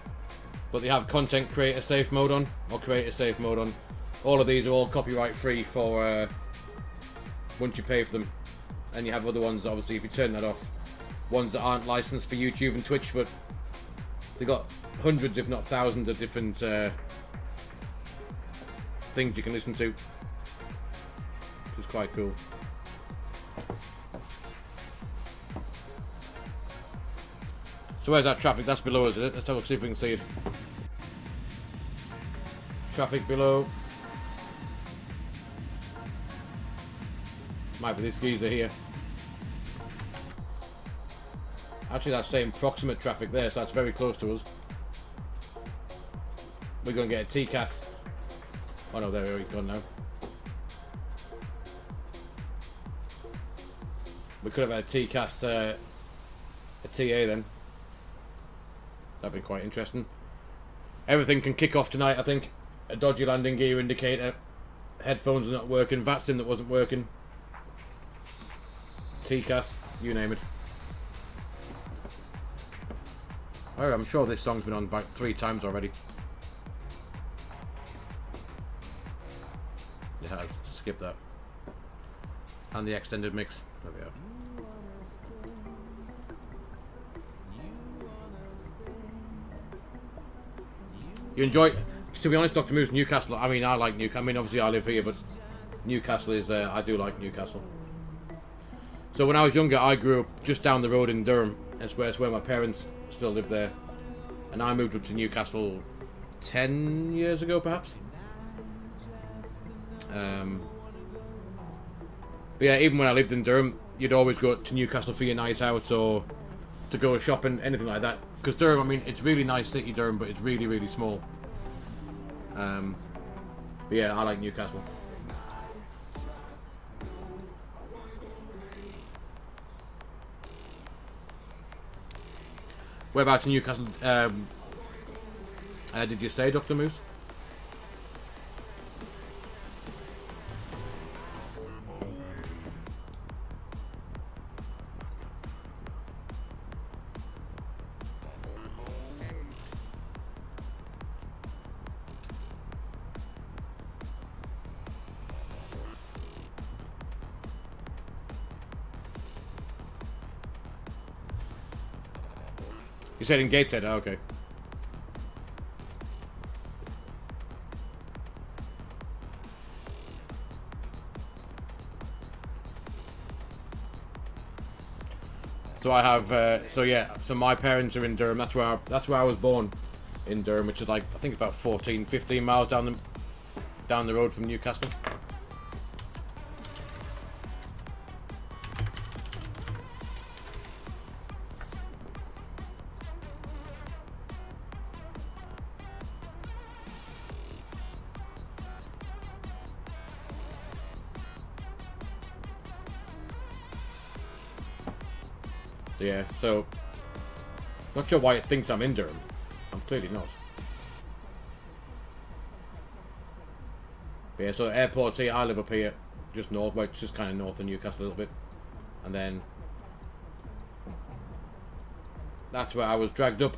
But they have content creator safe mode on, or creator safe mode on. All of these are all copyright free for once you pay for them. And you have other ones, obviously, if you turn that off. Ones that aren't licensed for YouTube and Twitch, but they got hundreds, if not thousands, of different things you can listen to. Which is quite cool. So where's that traffic? That's below us, is it? Let's have a look, see if we can see it. Traffic below. Might be this geezer here. Actually, that's saying proximate traffic there, so that's very close to us. We're going to get a TCAS. Oh no, there he's gone now. We could have had a TCAS, a TA then. That'd be quite interesting. Everything can kick off tonight, I think. A dodgy landing gear indicator. Headphones are not working. VATSIM that wasn't working. TCAS, you name it. Oh, I'm sure this song's been on about 3 times already. It has. Skip that. And the extended mix. There we are. You enjoy, to be honest, Dr. Moose, Newcastle. I mean, I like Newcastle. I mean, obviously I live here, but Newcastle is, I do like Newcastle. So when I was younger, I grew up just down the road in Durham. That's where my parents still live there. And I moved up to Newcastle 10 years ago, perhaps. But yeah, even when I lived in Durham, you'd always go to Newcastle for your night out or to go shopping, anything like that. Because Durham, I mean, it's a really nice city, Durham, but it's really, really small. But yeah, I like Newcastle. Whereabouts in Newcastle did you stay, Dr. Moose? You said in Gateshead, oh, okay. So I have, so my parents are in Durham. That's where I was born, in Durham, which is like I think about 14, 15 miles down the road from Newcastle. Yeah, so not sure why it thinks I'm in Durham. I'm clearly not. But yeah, so the airport's here. I live up here, just north, well, just kind of north of Newcastle a little bit, and then that's where I was dragged up.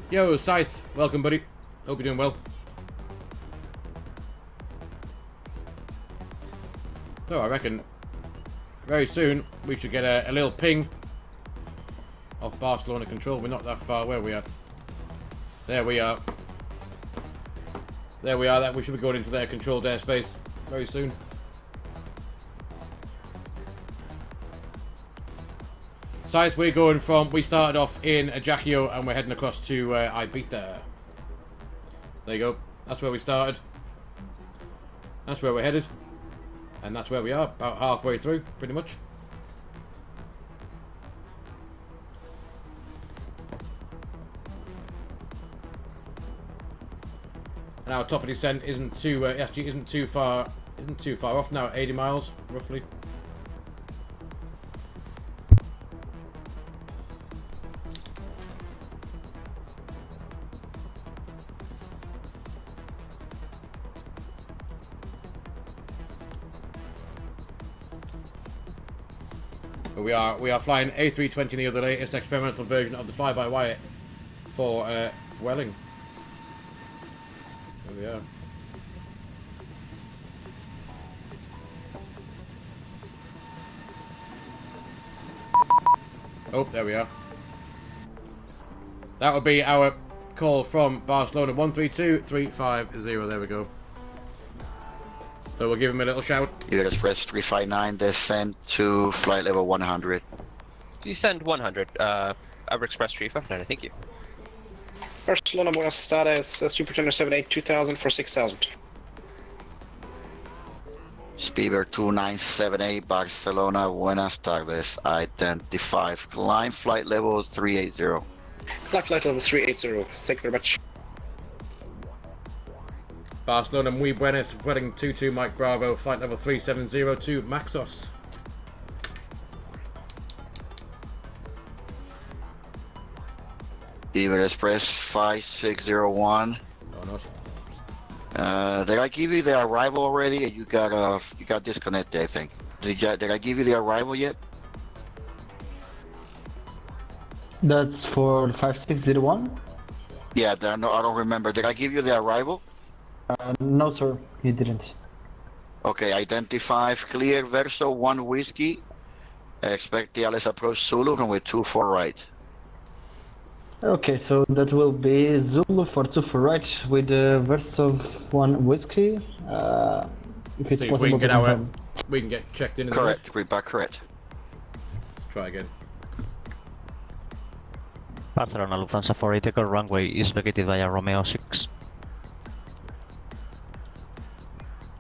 Yo, Scythe, welcome, buddy. Hope you're doing well. So I reckon very soon we should get a little ping off Barcelona control. We're not that far. Where we are? There we are. There we are. That we should be going into their controlled airspace very soon. Scythe, we're going from, we started off in Ajaccio and we're heading across to Ibiza. There you go. That's where we started. That's where we're headed. And that's where we are, about halfway through, pretty much. And our top of descent isn't too, actually isn't too far off now, 80 miles, roughly. We are flying A320 Neo, the latest experimental version of the Fly By Wire for Welling. There we are. Oh, there we are. That would be our call from Barcelona, 132350. There we go. So we'll give him a little shout. US Express 359, descend to flight level 100. Descend 100, Uber Express 359, thank you. Barcelona, buenas tardes, Supertender 78 2000 for 6000. Speedbird 2978, Barcelona, buenas tardes, identify, climb flight level 380. Climb flight level 380, thank you very much. Barcelona, muy buenas, heading 22 Mike Bravo, flight level 370 to Maxos. Iber Express 5601. Oh, not. Did I give you the arrival already? You got disconnected, I think. Did I give you the arrival yet? That's for 5601? Yeah, no, I don't remember. Did I give you the arrival? No, sir, you didn't. Okay, identify, clear, Verso 1 Whiskey. Expect the Alice approach Zulu runway 24 right. Okay, so that will be Zulu for 24 right with Verso 1 Whiskey. If it's See, possible we can get to confirm. we can get checked in. Correct, read correct. Let's try again. Barcelona, Lufthansa 480, runway is located via Romeo 6.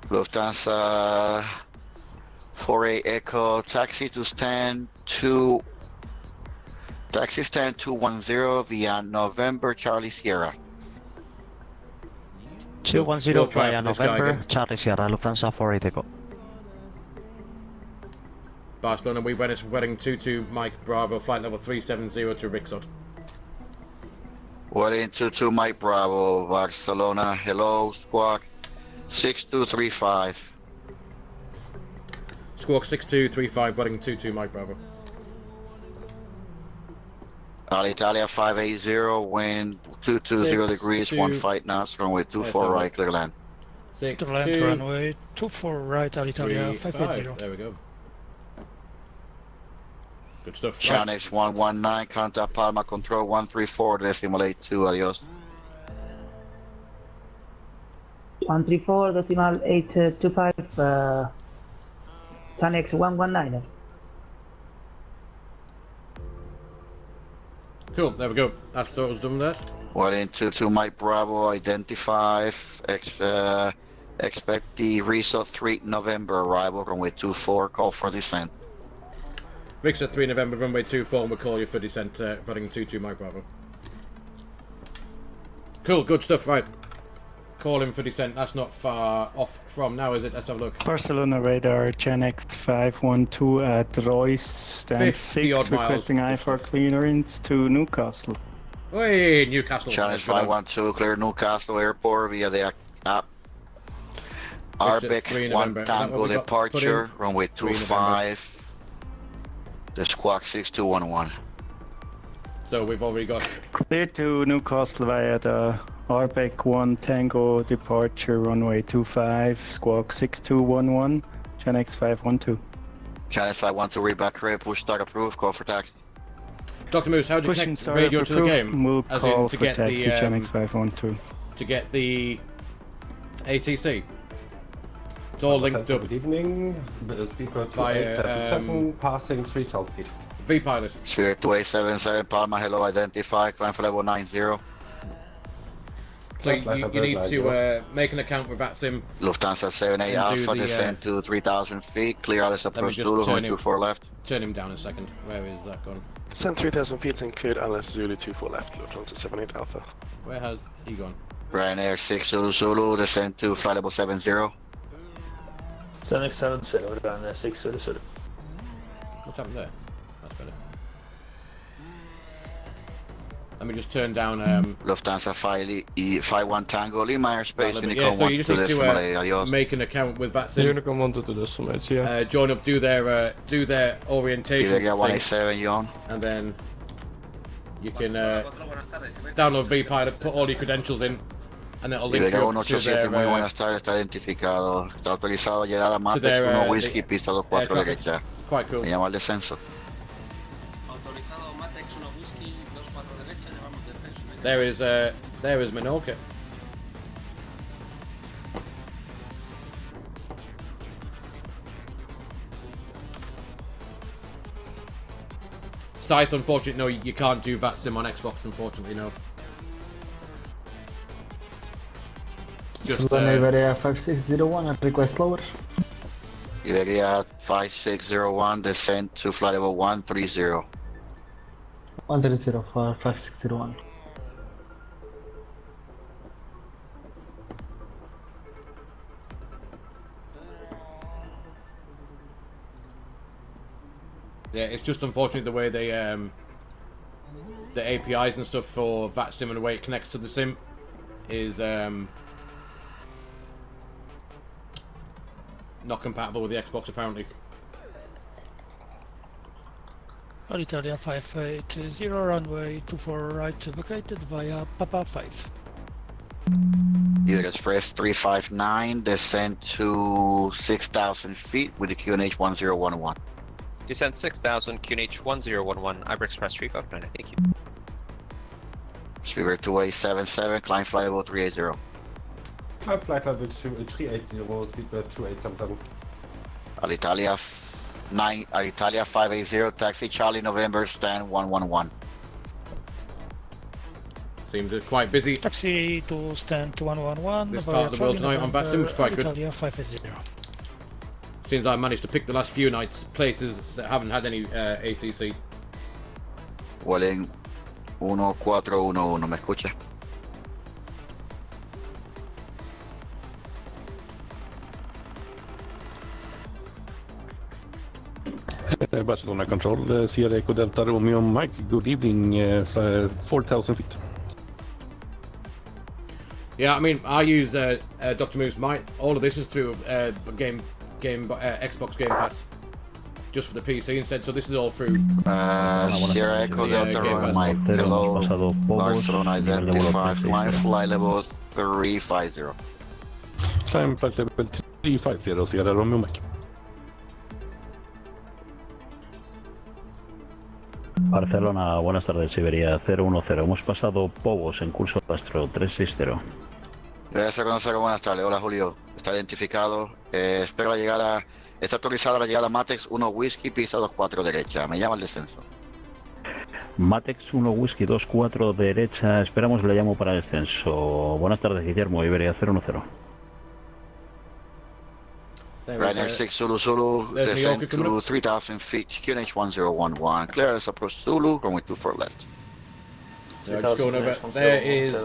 Lufthansa 48 Echo, taxi to stand 2. Taxi stand 210 via November Charlie Sierra. 210 via November, Charlie Sierra, Lufthansa 48 Echo. Barcelona, we went wedding 22 Mike Bravo, flight level 370 to Rixod. Wedding 22 Mike Bravo, Barcelona, hello, squawk 6235. Squawk 6235, wedding 22 Mike Bravo. Alitalia 580, wind 220 degrees, 15 knots, runway 24 right, clear land. 6, To land 2, runway 24 right, Alitalia 3, 580. 5. There we go. Good stuff. Channels 119, contact Palma control 134, decimal 82, adios. 134 decimal 825 Tanex 119. Cool, there we go. That's what was done with that. Well, into Mike Bravo, identify, expect the result 3 November arrival, runway 24, call for descent. Victor 3 November, runway 24, and we'll call you for descent, running 22 Mike Bravo. Cool, good stuff, right. Call him for descent, that's not far off from now, is it? Let's have a look. Barcelona radar, Genex 512 at Royce, stand 6, requesting I-4 clearance to Newcastle. Hey, Newcastle. Challenge 512, clear Newcastle Airport via the app. RBX 1 Tango departure, runway 25, the squawk 6211. So we've already got... Clear to Newcastle via the RBX 1 Tango departure, runway 25, squawk 6211, Genex 512. Challenge 512, read back push start approved, call for taxi. Dr. Moose, how do you connect radio to the game? We'll as call in to for get taxi, the Genex 512. to get the ATC. It's all linked up. Good evening. Speaker 2877, passing 3000 feet. V-pilot. Spirit 2877, Palma, hello, identify, climb for level 90. So you need to make an account with VATSIM. Lufthansa 78 Alpha, descend to 3000 feet, clear Alice approach Zulu, 24 left. Turn him down a second. Where is that gone? Descend 3000 feet and cleared Alice Zulu 24 left, Lufthansa 78 Alpha. Where has he gone? Ryanair 6 Zulu Zulu, descend to flight level 70. Genex 70, Ryanair 6 Zulu Zulu. What's happened there? That's better. Let me just turn down Lufthansa 51 Tango, Lima airspace, so Unicom 1 you to just decimal, need to adios. make an account with VATSIM. Unicom 1 to decimal, yeah. Join up, do their orientation Iberia 187, Yon. and then you can download V-pilot, put all your credentials in, and it'll link you Iberia up to 187, muy their, buenas tardes, está identificado. Está autorizado llegada Matex their, 1 Whisky, pista 24 derecha. Quite cool. Me llama al descenso. There is Menorca. Scythe, unfortunately, no, you can't do VATSIM on Xbox, unfortunately, no. Just Iberia 5601 and request lower. Iberia 5601, descend to flight level 130. 130 for 5601. Yeah, it's just unfortunate the way they the APIs and stuff for VATSIM and the way it connects to the sim is not compatible with the Xbox apparently. Alitalia 580, runway 24 right, vacated via Papa 5. US Express 359, descend to 6,000 feet with the QNH 1011. Descend 6000, QNH 1011, Iberic Express 359, thank you. Spirit 2877, climb flight level 380. Climb flight level 380, speedbird 2877. Alitalia 580, taxi Charlie November, stand 111. Seems quite busy. Taxi to stand 111. This part of the world tonight on VATSIM, which is quite good. Alitalia 580. Seems I managed to pick the last few nights places that haven't had any ATC. Vuelen 1411, ¿me escucha? Barcelona Control, Sierra Echo Delta Romeo Mike, good evening, 4,000 feet. Yeah, I mean, I use Dr. Moose. All of this is through Xbox Game Pass. just for the PC instead. So this is all through. Sierra Echo Delta Run Mike. Hello, Barcelona identified. Climb fly level 350. Climb flight level 350, Sierra Romeo Mike. Barcelona, buenas tardes, Siberia 010. Hemos pasado Pobos en curso Astro 360. 010, buenas tardes. Hola Julio. Está identificado. Espero la llegada. Está autorizada la llegada Matex 1 Whisky, pista 24 derecha. Me llama el descenso. Matex 1 Whisky 24 derecha. Esperamos, le llamo para el descenso. Buenas tardes, Guillermo, Iberia 010. Ryanair 6 Zulu Zulu, descend to 3,000 feet, QNH 1011. Clear as approach Zulu, runway 24 left. There is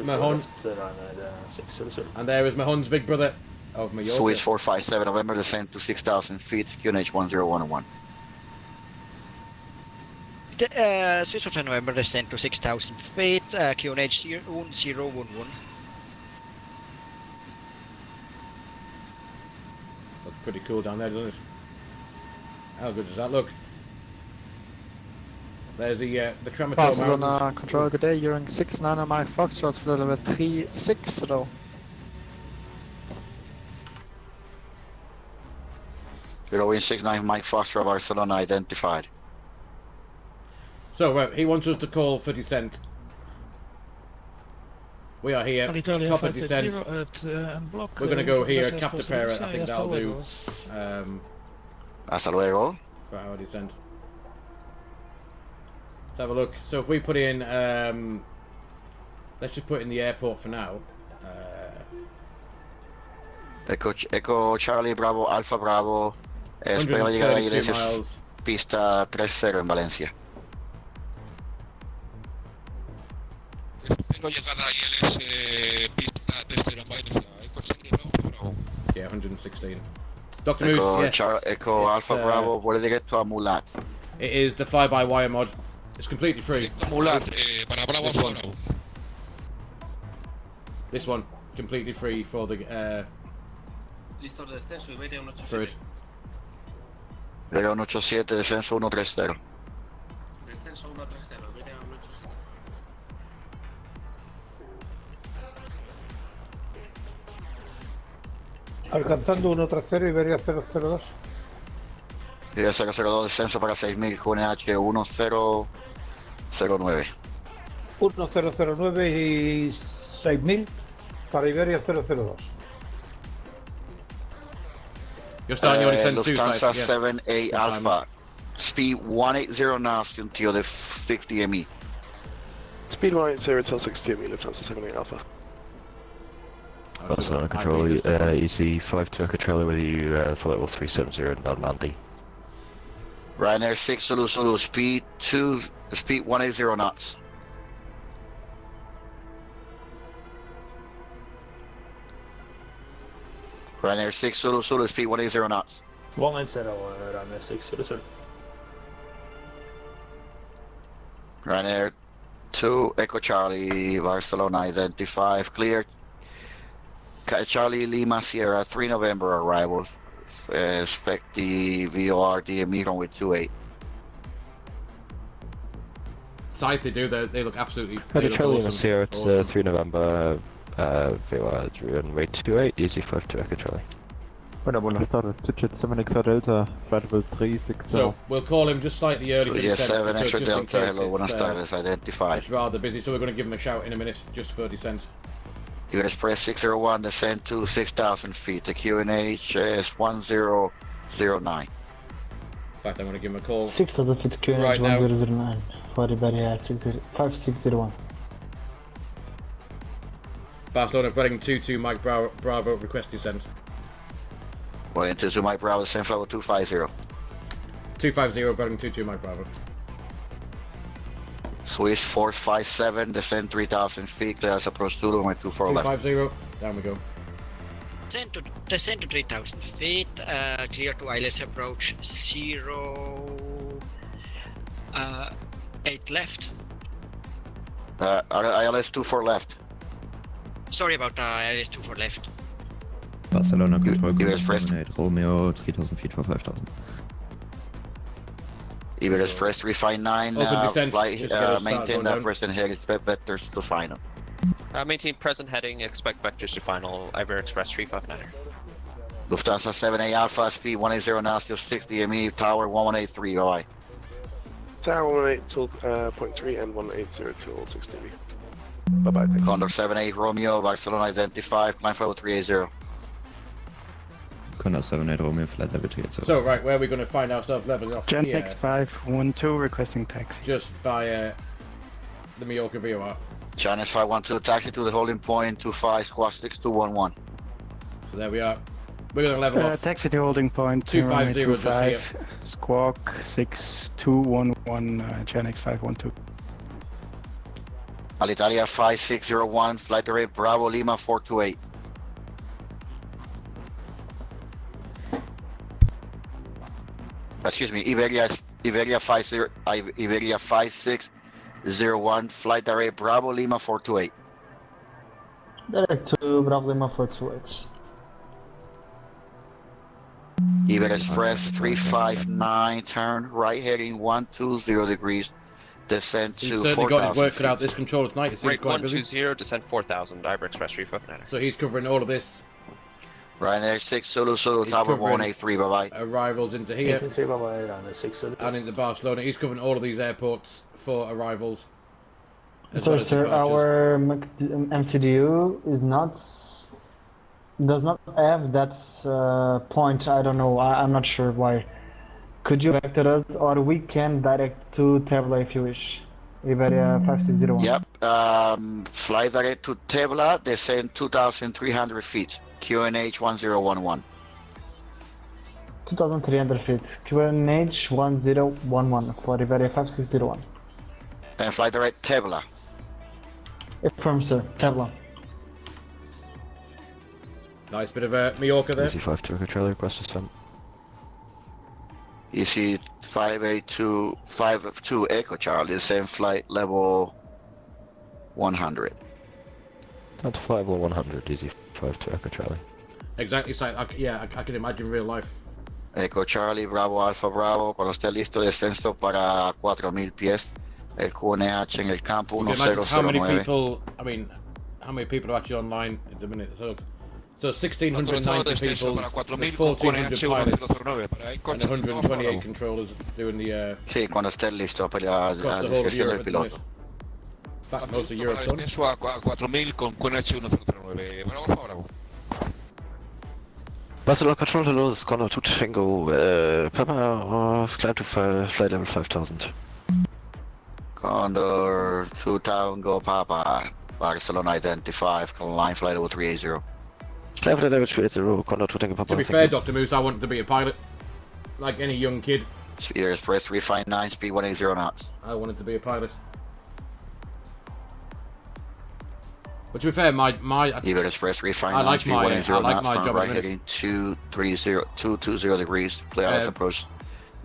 Mahon. And there is Mahon's big brother of Mallorca. Swiss 457 November, descend to 6,000 feet, QNH 1011. Swiss of November, descend to 6,000 feet, QNH 1011. Looks pretty cool down there, doesn't it? How good does that look? There's the Tramator Barcelona Mountains. Control, good day. You're in 69 Mike Foxtrot for level 36 though. You're in 69 Mike Foxtrot, Barcelona identified. So he wants us to call for descent. We are here, top of descent. We're going to go here, cap the pair, I think that'll do. Hasta luego. For our descent. Let's have a look. So if we put in, let's just put in the airport for now. Echo Charlie Bravo Alpha Bravo. Espero llegar a Iglesias, pista 30 en Valencia. Espero llegar a ILS pista 30 en Valencia. Yeah, 116. Dr. Moose, yes. Echo Alpha Bravo, vuole diretto a Mulat. It is the Fly By Wire mod. It's completely free. Mulat, para Bravo this one. Bravo. This one, completely free for the Listo de descenso, Iberia 187. for it. Iberia 187, descenso 130. Descenso 130, Iberia 187. Alcanzando 130, Iberia 002. Iberia 002, descenso para 6000, QNH 1009. 1009 y 6000 para Iberia 002. You're starting your descent Lufthansa yes. 7A Alpha. Speed 180 knots until the 60 ME. Speed 180 until 60 ME, Lufthansa 7A Alpha. Barcelona Control, EC5 to controller with you for level 370 non-Mandy. Ryanair 6 Zulu Zulu, speed 180 knots. Ryanair 6 Zulu Zulu, speed 180 knots. 190, Ryanair 6 Zulu. Ryanair 2 Echo Charlie, Barcelona identified, clear. Charlie Lima Sierra 3 November arrival. Expect the VOR DME runway 28. Sight they do, they look absolutely. Echo Charlie awesome. Lima Sierra Awesome. to 3 November, VOR runway 28, EC5 to Echo Charlie. Bueno, buenas tardes, Digit 7 Extra Delta, flight level 360. So we'll call him just slightly early for Yes, descent. 7 extra just in Delta, case hello, buenas tardes, identified. It's rather busy, so we're going to give him a shout in a minute just for descent. US Express 601, descend to 6,000 feet. The QNH is 1009. In fact, I'm going to give him a call. 6,000 feet QNH Right now. 1009 for Iberia 5601. Barcelona Reading 22 Mike Bravo request descent. Well, into Mike Bravo, descend level 250. 250 Reading 22 Mike Bravo. Swiss 457, descend 3,000 feet, clear as approach Zulu, runway 24 left. 250, down we go. Descend to 3,000 feet, clear to ILS approach 8 left. ILS 24 left. Sorry about ILS 24 left. Barcelona Control, US Express. Romeo 3000 feet for 5000. Iberia Express 359, Open descent, fly, just get us started maintain going that down. present heading, expect vectors to final. Maintain present heading, expect vectors to final, Iberia Express 359er. Lufthansa 7A Alpha, speed 180 knots, till 60 ME, tower 1183, bye-bye. Tower 182.3 and 180 till 60 dB. Bye-bye. Condor 7A Romeo, Barcelona identified, climb level 380. Condor 78 Romeo, flight level 380. So, right, where are we going to find ourselves leveling off Gen here? X512 requesting taxi. Just via the Mallorca VOR. China 512, taxi to the holding point, 25, squawk 6211. So there we are. We're going to level off. Taxi to holding point, 250 runway just here. 25, squawk 6211, Gen X512. Alitalia 5601, flight rate Bravo Lima 428. Excuse me, Iberia 5601, flight rate Bravo Lima 428. Direct to Bravo Lima 428. Iberia Express 359, turn right heading 120 degrees, descend He's to certainly got his 4,000 work cut out feet. this controller tonight. It seems Rate quite busy. 120, descend 4000, Iberia Express 359er. So he's covering all of this. Ryanair 6 Zulu Zulu, He's tower covering 183, bye-bye. Arrivals into here 83 bye bye, Ryanair 6 and into Barcelona. He's covering all of these airports for arrivals. As So, well as sir, departures. our MCDU does not have that point. I don't know. I'm not sure why. Could you vector us, or we can direct to Tabla if you wish. Iberia 5601. Yep, fly direct to Tebla, descend 2,300 feet, QNH 1011. 2,300 feet. QNH 1011 for Iberia 5601. And fly direct Tebla. Affirm, sir. Tabla. Nice bit of Mallorca there. Easy 5 Turkish trailer request descent. EC 582 Echo Charlie, descend flight level 100. Down to flight level 100, easy 5 to Echo Charlie. Exactly, so I can imagine real life. Echo Charlie, Bravo Alpha Bravo, cuando esté listo descenso para 4,000 pies. El QNH en el campo You can imagine how many 1009. people, how many people are actually online at the minute. So 1,690 people, with 1,400 pilots, and 128 controllers doing the Sí, cuando esté listo para across la the whole of discreción Europe del at the minute. piloto. In fact, most of Europe done. Descenso a 4.000 con QNH 1009. Bravo, bravo. Barcelona control, hello, this is Condor 2 Tango, Papa, climb to flight level 5000. Condor 2 Tango Papa, Barcelona identified, line flight level 380. Flight level 380, Condor 2 Tango Papa. To be fair, Dr. Moose, I wanted to be a pilot, like any young kid. Speed Express 359, speed 180 knots. I wanted to be a pilot. But to be fair, my Iberia Express 359, I like speed my 180 I like knots, my front job right at the minute. heading 220 degrees, clear as approach,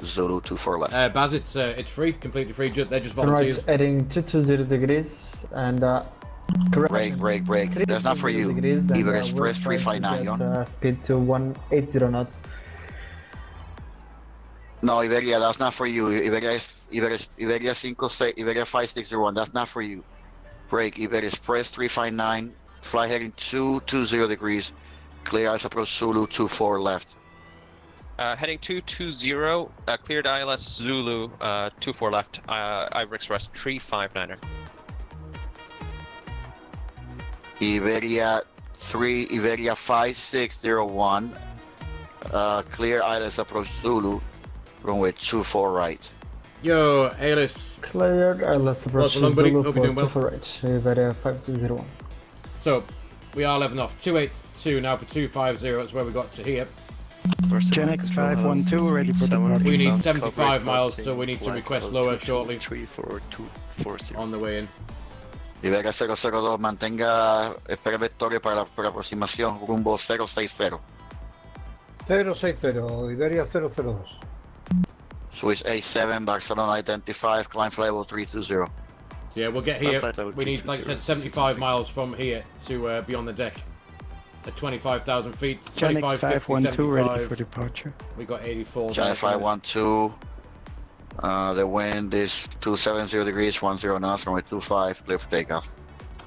Zulu 24 left. Baz, it's free, completely free. They're just Right, volunteers. heading 220 degrees and correct. Break. That's not for you. Iberia Express 359, Yon. Speed to 180 knots. No, Iberia, that's not for you. Iberia 5601, that's not for you. Break, Iberia Express 359, fly heading 220 degrees, clear as approach Zulu 24 left. Heading 220, cleared ILS Zulu 24 left, Iberia Express 359er. Iberia 5601, clear ILS approach Zulu, runway 24 right. Yo, Alice. Cleared, let's approach Welcome along, buddy. Zulu Hope you're doing well. for right. Iberia 5601. So, we are leveling off 282 now for 250. That's where we got to here. Gen X512 ready for departure. We need 75 miles, so we need to request lower shortly on the way in. Iberia 002, mantenga espera vectorio para la aproximación, rumbo 060. 060, Iberia 002. Swiss A7, Barcelona identified, climb flight level 320. Yeah, we'll get here. We need, like I said, 75 miles from here to be on the deck. At 25,000 feet. Gen 25, 50, X512 ready 75. for departure. We got 84. China 512. The wind is 270 degrees, 10 knots, runway 25, clear for takeoff.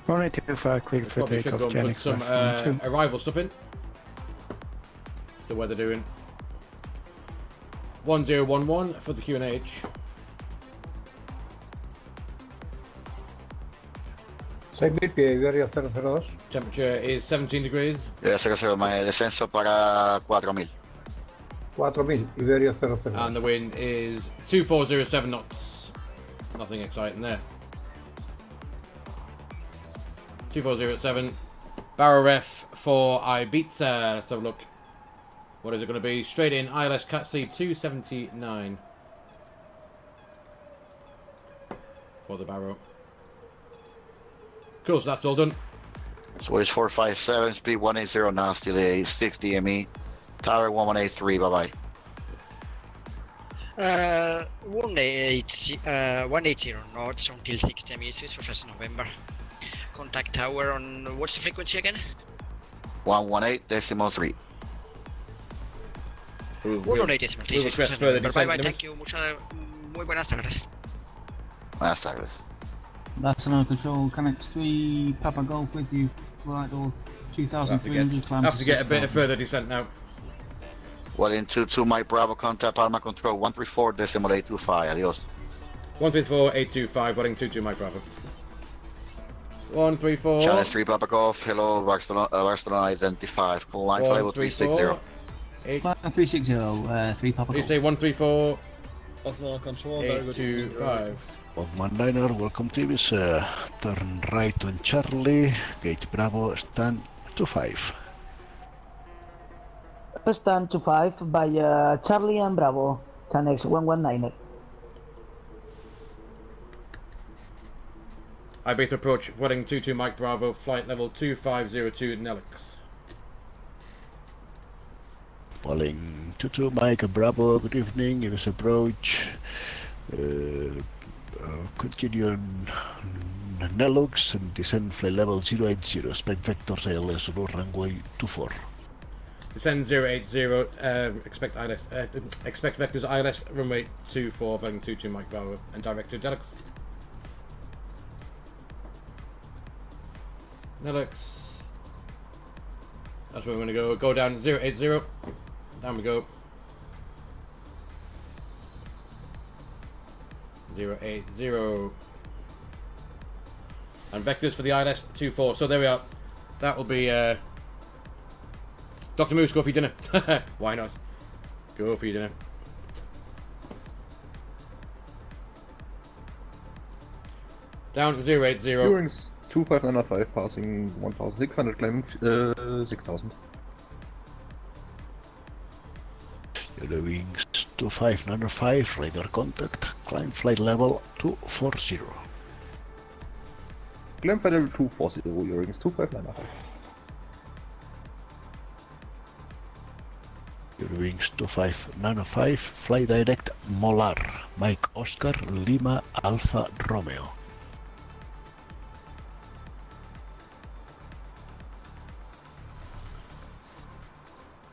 Runway 25, clear for Probably should takeoff. go and put some arrival stuff in. The weather doing. 1011 for the QNH. Iberia 002. Temperature is 17 degrees. Yeah, 00, my descenso para 4000. 4000, Iberia 00. And the wind is 2407 knots. Nothing exciting there. 2407. Barrow ref for Ibiza. Let's have a look. What is it going to be? Straight in ILS Cat C 279 for the Barrow. Cool, so that's all done. So it's 457, speed 180 knots, delay 6 DME. Tower 1183, bye bye. 180 knots until 6 DME, Swiss for 1st November. Contact tower on, what's the frequency again? 118.3. 118.3. Bye bye, thank you. Muy buenas tardes. Buenas tardes. National Control, Connect 3, Papa Golf with you, flight north 2300, climb have to get a bit of further descent now. Well, in 22 Mike Bravo, contact Palma Control 134.825, adios. 134.825, wedding 22 Mike Bravo. 134. Channel 3 Papa Golf, hello, Barcelona identified, call line level 360. 360, 3 Papa Golf. You say 134. Osmo Control, 825. One Liner, welcome to Ibiza. Turn right on Charlie, gate Bravo, stand 25. Stand 25 by Charlie and Bravo, Chanex 119. Ibiza approach, wedding 22 Mike Bravo, flight level 2502 Nelix. Calling 22 Mike Bravo, good evening, Ibiza approach. Continue on Nelux and descend flight level 080, expect vectors ILS over runway 24. Descend 080, expect ILS, expect vectors ILS runway 24, wedding 22 Mike Bravo, and direct to Nelix. Nelix. That's where we're going to go. Go down 080. Down we go. 080. And vectors for the ILS 24. So there we are. That will be Dr. Moose, go for your dinner. Why not? Go for your dinner. Down 080. Hearings 2595 passing 1600, climbing 6000. Yellow wings 2595, radar contact, climb flight level 240. Climb flight level 240, Hearings 2595. Yellow wings 2595, fly direct Molar, Mike Oscar, Lima Alpha Romeo.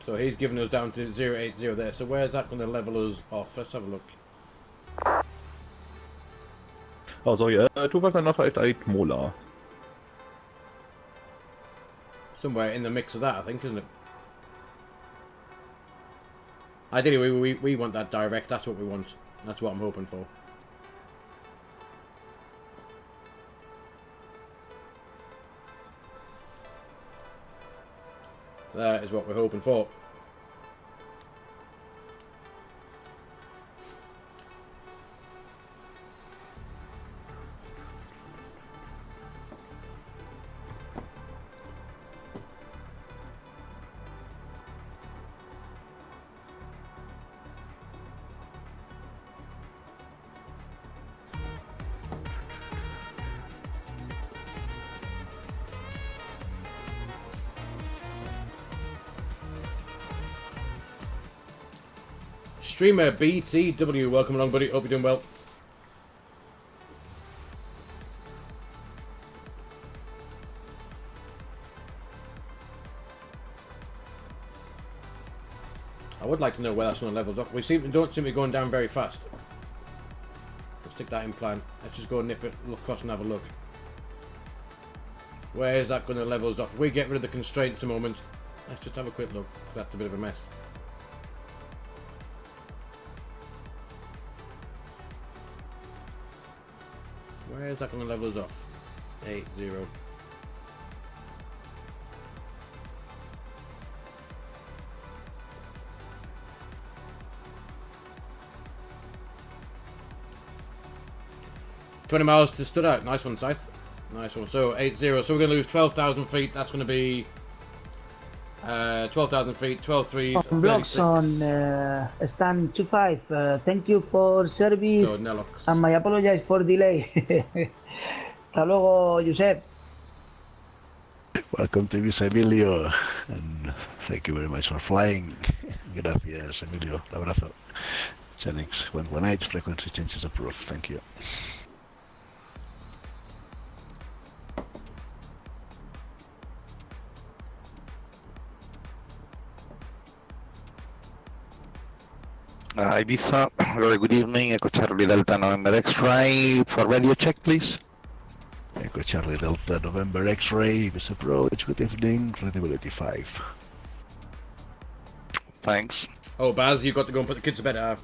So he's given us down to 080 there. So where's that going to level us off? Let's have a look. Oh, sorry, 2595 Molar. Somewhere in the mix of that, I think, isn't it? Ideally, we want that direct. That's what we want. That's what I'm hoping for. That is what we're hoping for. Streamer BTW, welcome along, buddy. Hope you're doing well. I would like to know where that's on the levels off. We don't seem to be going down very fast. stick that in plan. Let's just go nip it, look across and have a look. Where is that going to level us off? If we get rid of the constraints a moment, let's just have a quick look. That's a bit of a mess. Where is that going to level us off? 8-0. $20 miles to stud out. Nice one, Scythe. Nice one. So 8-0. So we're going to lose 12,000 feet. That's going to be 12,000 feet. 12 threes. Blocks on stand 25. Thank you for service. Go, Nelox. And I apologize for delay. Hasta luego, Josep. Welcome to Ibixa, Emilio, and thank you very much for flying. Gracias, Emilio. Un abrazo. Chanex 118, frequency changes approved. Thank you. Ibiza, very good evening. Echo Charlie Delta November X-Ray for radio check, please. Echo Charlie Delta November X-Ray, Ibiza approach, good evening, readability 5. Thanks. Oh, Baz, you got to go and put the kids to bed. I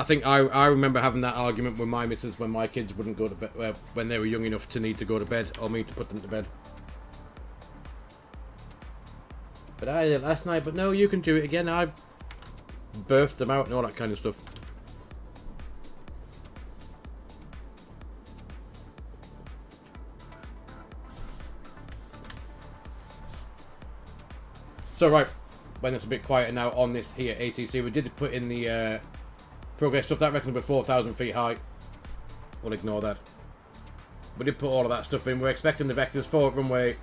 think I remember having that argument with my missus when my kids wouldn't go to bed, when they were young enough to need to go to bed, or me to put them to bed. But I did it last night, but no, you can do it again. I birthed them out and all that kind of stuff. So right, when it's a bit quieter now on this here ATC, we did put in the progress stuff. That reckons we're 4,000 feet high. We'll ignore that. We did put all of that stuff in. We're expecting the vectors for runway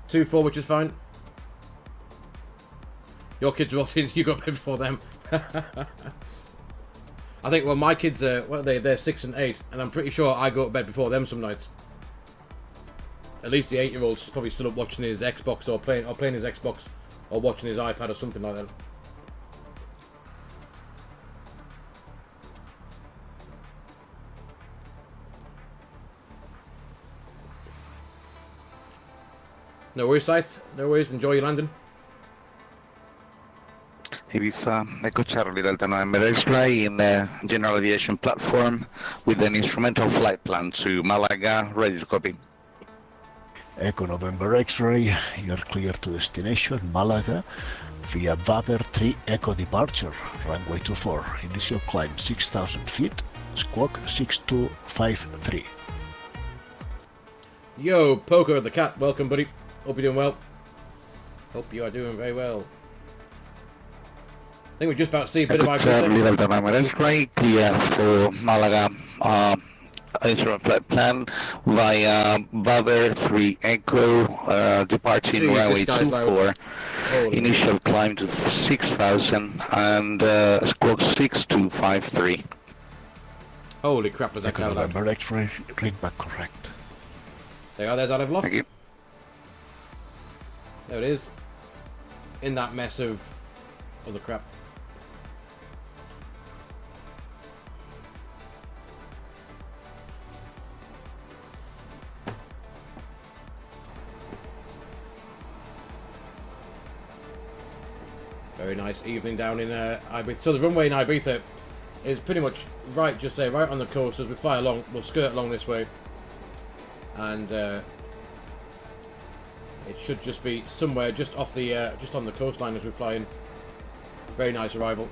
24, which is fine. Your kids walked in, you got bed before them. I think, well, my kids are, what are they? They're 6 and 8, and I'm pretty sure I go to bed before them some nights. At least the 8-year-old's probably still up watching his Xbox or playing his Xbox or watching his iPad or something like that. No worries, Scythe. No worries. Enjoy your landing. Ibiza, Echo Charlie Delta November X-Ray in the general aviation platform with an instrumental flight plan to Malaga, ready to copy. Echo November X-Ray, you're clear to destination Malaga via Vaver 3 Echo departure, runway 24, initial climb 6,000 feet, squawk 6253. Yo, Poker the cat, welcome buddy. Hope you're doing well. Hope you are doing very well. I think we're just about to see a bit of X-Ray, clear for Malaga, instrument flight plan via Vaver 3 Echo, departing runway 24, initial climb to 6,000 and squawk 6253. Holy crap, was that Echo November X-Ray, read back correct. There you are, there's our level off. Thank you. There it is. In that mess of other crap. Very nice evening down in Ibiza. So the runway in Ibiza is pretty much right, just say right on the coast. As we fly along, we'll skirt along this way, and it should just be somewhere just off the just on the coastline as we fly in. Very nice arrival.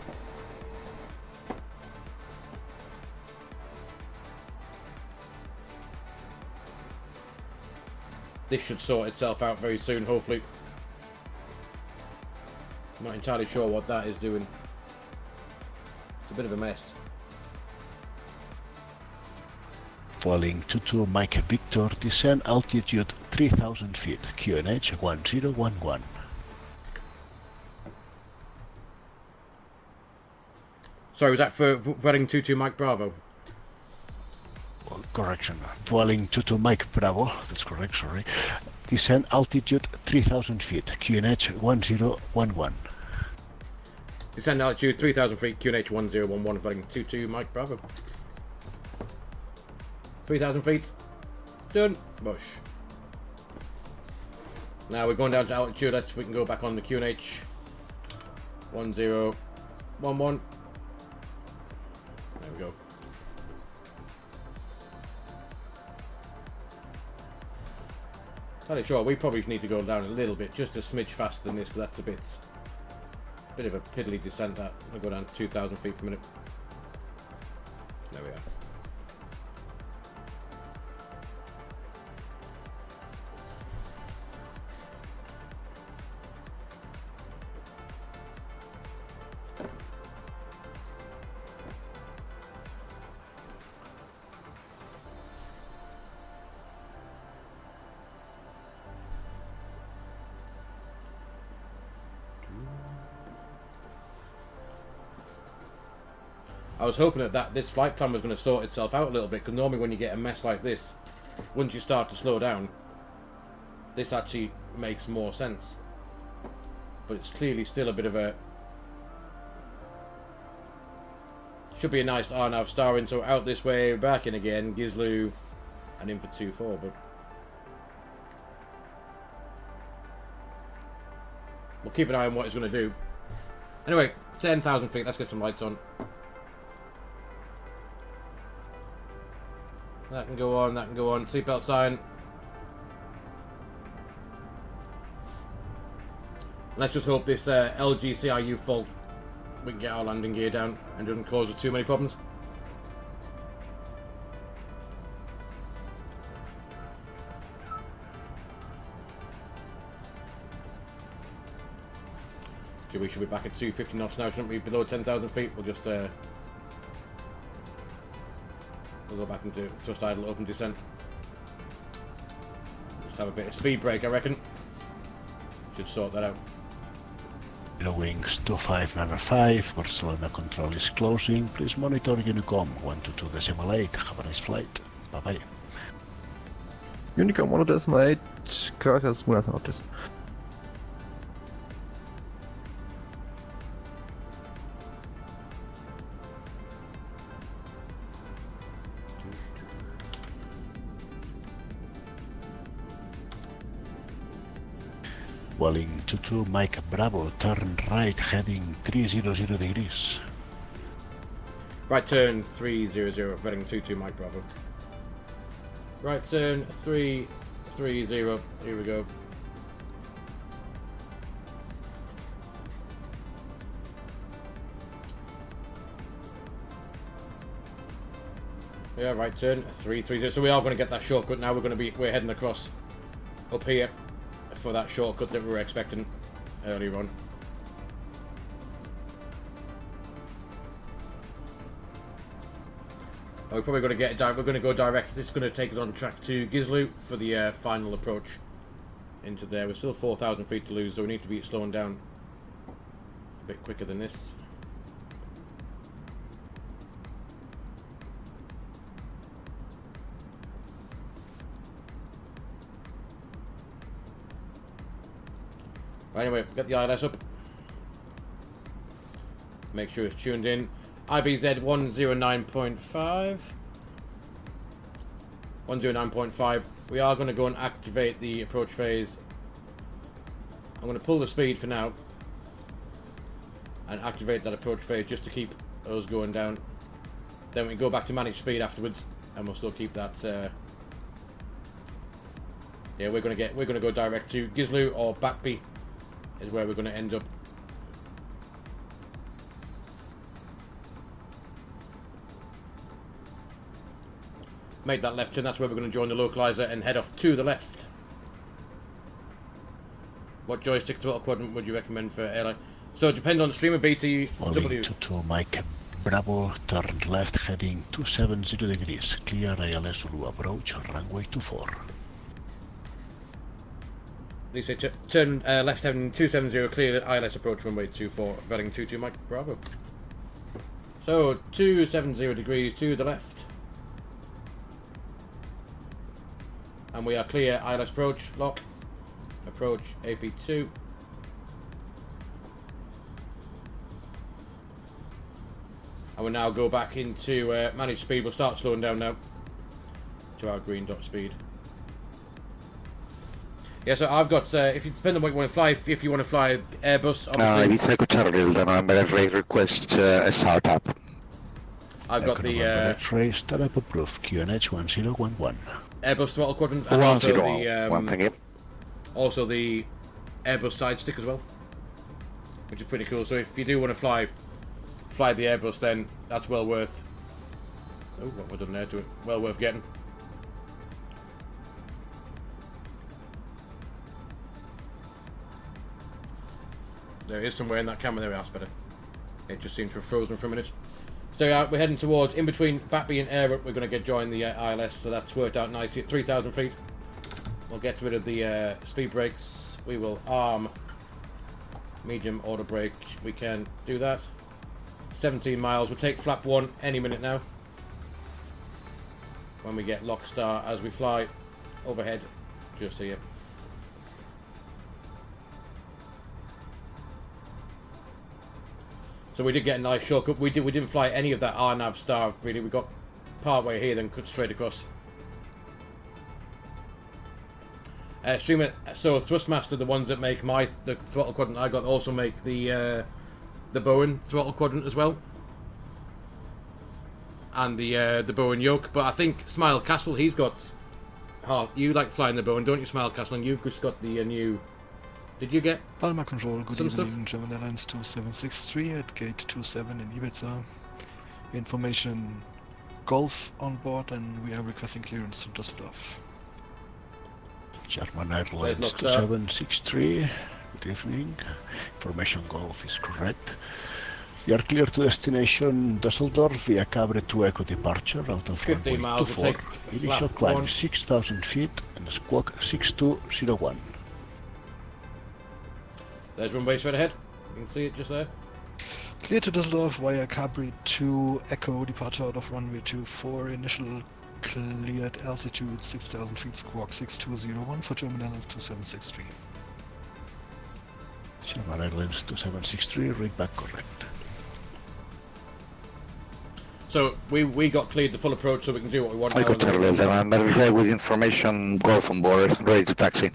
This should sort itself out very soon, hopefully. Not entirely sure what that is doing. It's a bit of a mess. Falling 22 Mike Victor, descend altitude 3,000 feet, QNH 1011. Sorry, was that for running 22 Mike Bravo? Correction, falling 22 Mike Bravo, that's correct, sorry. Descend altitude 3,000 feet, QNH 1011. Descend altitude 3,000 feet, QNH 1011, running 22 Mike Bravo. 3,000 feet. Done. Bush. Now we're going down to altitude. We can go back on the QNH. 1011. There we go. Tell you sure, we probably need to go down a little bit, just a smidge faster than this, because that's a bit of a piddly descent. That we'll go down to 2,000 feet per minute. There we are. I was hoping that this flight plan was going to sort itself out a little bit, because normally when you get a mess like this, once you start to slow down, this actually makes more sense. But it's clearly still a bit of a... Should be a nice RNAV starring, so out this way, back in again, Gizlu, and in for 2-4, but... We'll keep an eye on what it's going to do. Anyway, 10,000 feet, let's get some lights on. That can go on, that can go on. Seatbelt sign. Let's just hope this LGCIU fault, we can get our landing gear down and doesn't cause us too many problems. We should be back at 250 knots now, shouldn't we? Below 10,000 feet, we'll just... We'll go back and do thrust idle open descent. Just have a bit of speed brake, I reckon. Should sort that out. Wings 2595, Barcelona control is closing. Please monitor Unicom 122.8. Have a nice flight. Bye bye. Unicom 1.8. Gracias, buenas noches. Welling 22 Mike Bravo, turn right heading 300 degrees. Right turn 300, heading 22 Mike Bravo. Right turn 330, here we go. Yeah, right turn 330. So we are going to get that shortcut now. We're heading across up here for that shortcut that we were expecting earlier on. We're probably going to get we're going to go direct. This is going to take us on track to Gizlu for the final approach into there. We're still 4,000 feet to lose, so we need to be slowing down a bit quicker than this. Anyway, get the ILS up. Make sure it's tuned in. IBZ 109.5. 109.5. We are going to go and activate the approach phase. I'm going to pull the speed for now and activate that approach phase just to keep us going down. Then we go back to manage speed afterwards, and we'll still keep that. Yeah, we're going to go direct to Gizlu or Batby. Is where we're going to end up. Make that left turn, that's where we're going to join the localizer and head off to the left. What joystick throttle quadrant would you recommend for airline? So it depends on streamer BT. Welling 22 Mike Bravo, turn left heading 270 degrees. Clear ALS Zulu approach, runway 24. They say turn left heading 270, clear ILS approach runway 24, heading 22 Mike Bravo. So 270 degrees to the left. And we are clear ILS approach, lock, approach AP2. And we'll now go back into manage speed. We'll start slowing down now. to our green dot speed. Yeah, so I've got, if you depend on what you want to fly, if you want to fly Airbus, obviously. Ibiza Echo Charlie Delta November X-ray request a startup. I've got the X-ray startup approved QNH 1011. Airbus Throttle Quadrant and also the, also the Airbus side stick as well, which is pretty cool. So if you do want to fly the Airbus, then that's well worth. Oh, what we've done there to it. Well worth getting. There is somewhere in that camera. There, that's better. It just seemed to have frozen for a minute. So we're heading towards, in between Batby and Air Up, we're going to join the ILS, so that's worked out nicely at 3,000 feet. We'll get rid of the speed brakes. We will arm medium auto brake. We can do that. 17 miles. We'll take flap 1 any minute now. When we get lock star as we fly overhead, just here. So we did get a nice shortcut. We didn't fly any of that RNAV star really. We got part way here, then cut straight across. Streamer, so Thrustmaster, the ones that make the throttle quadrant I got, also make the Bowen throttle quadrant as well, and the Bowen yoke. But I think Smile Castle, he's got. Oh, you like flying the Bowen, don't you, Smile Castle? And you've just got the new. Did you get Palma Control, good some evening, stuff? German Airlines 2763 at gate 27 in Ibiza. Information Golf on board, and we are requesting clearance to Düsseldorf. German Airlines 2763, good evening. Information Golf is correct. You are clear to destination Düsseldorf via Cabre to Echo departure out of 15 runway miles, 24. Initial climb one. 6,000 feet and squawk 6201. There's runway straight ahead. You can see it just there. Clear to Düsseldorf via Capri to Echo, departure out of runway 24, initial cleared altitude 6,000 feet, squawk 6201 for German Airlines 2763. German Airlines 2763, read back correct. So we got cleared the full approach, so we can do what we want. Echo Charlie Delta November with information Golf on board, ready to taxi.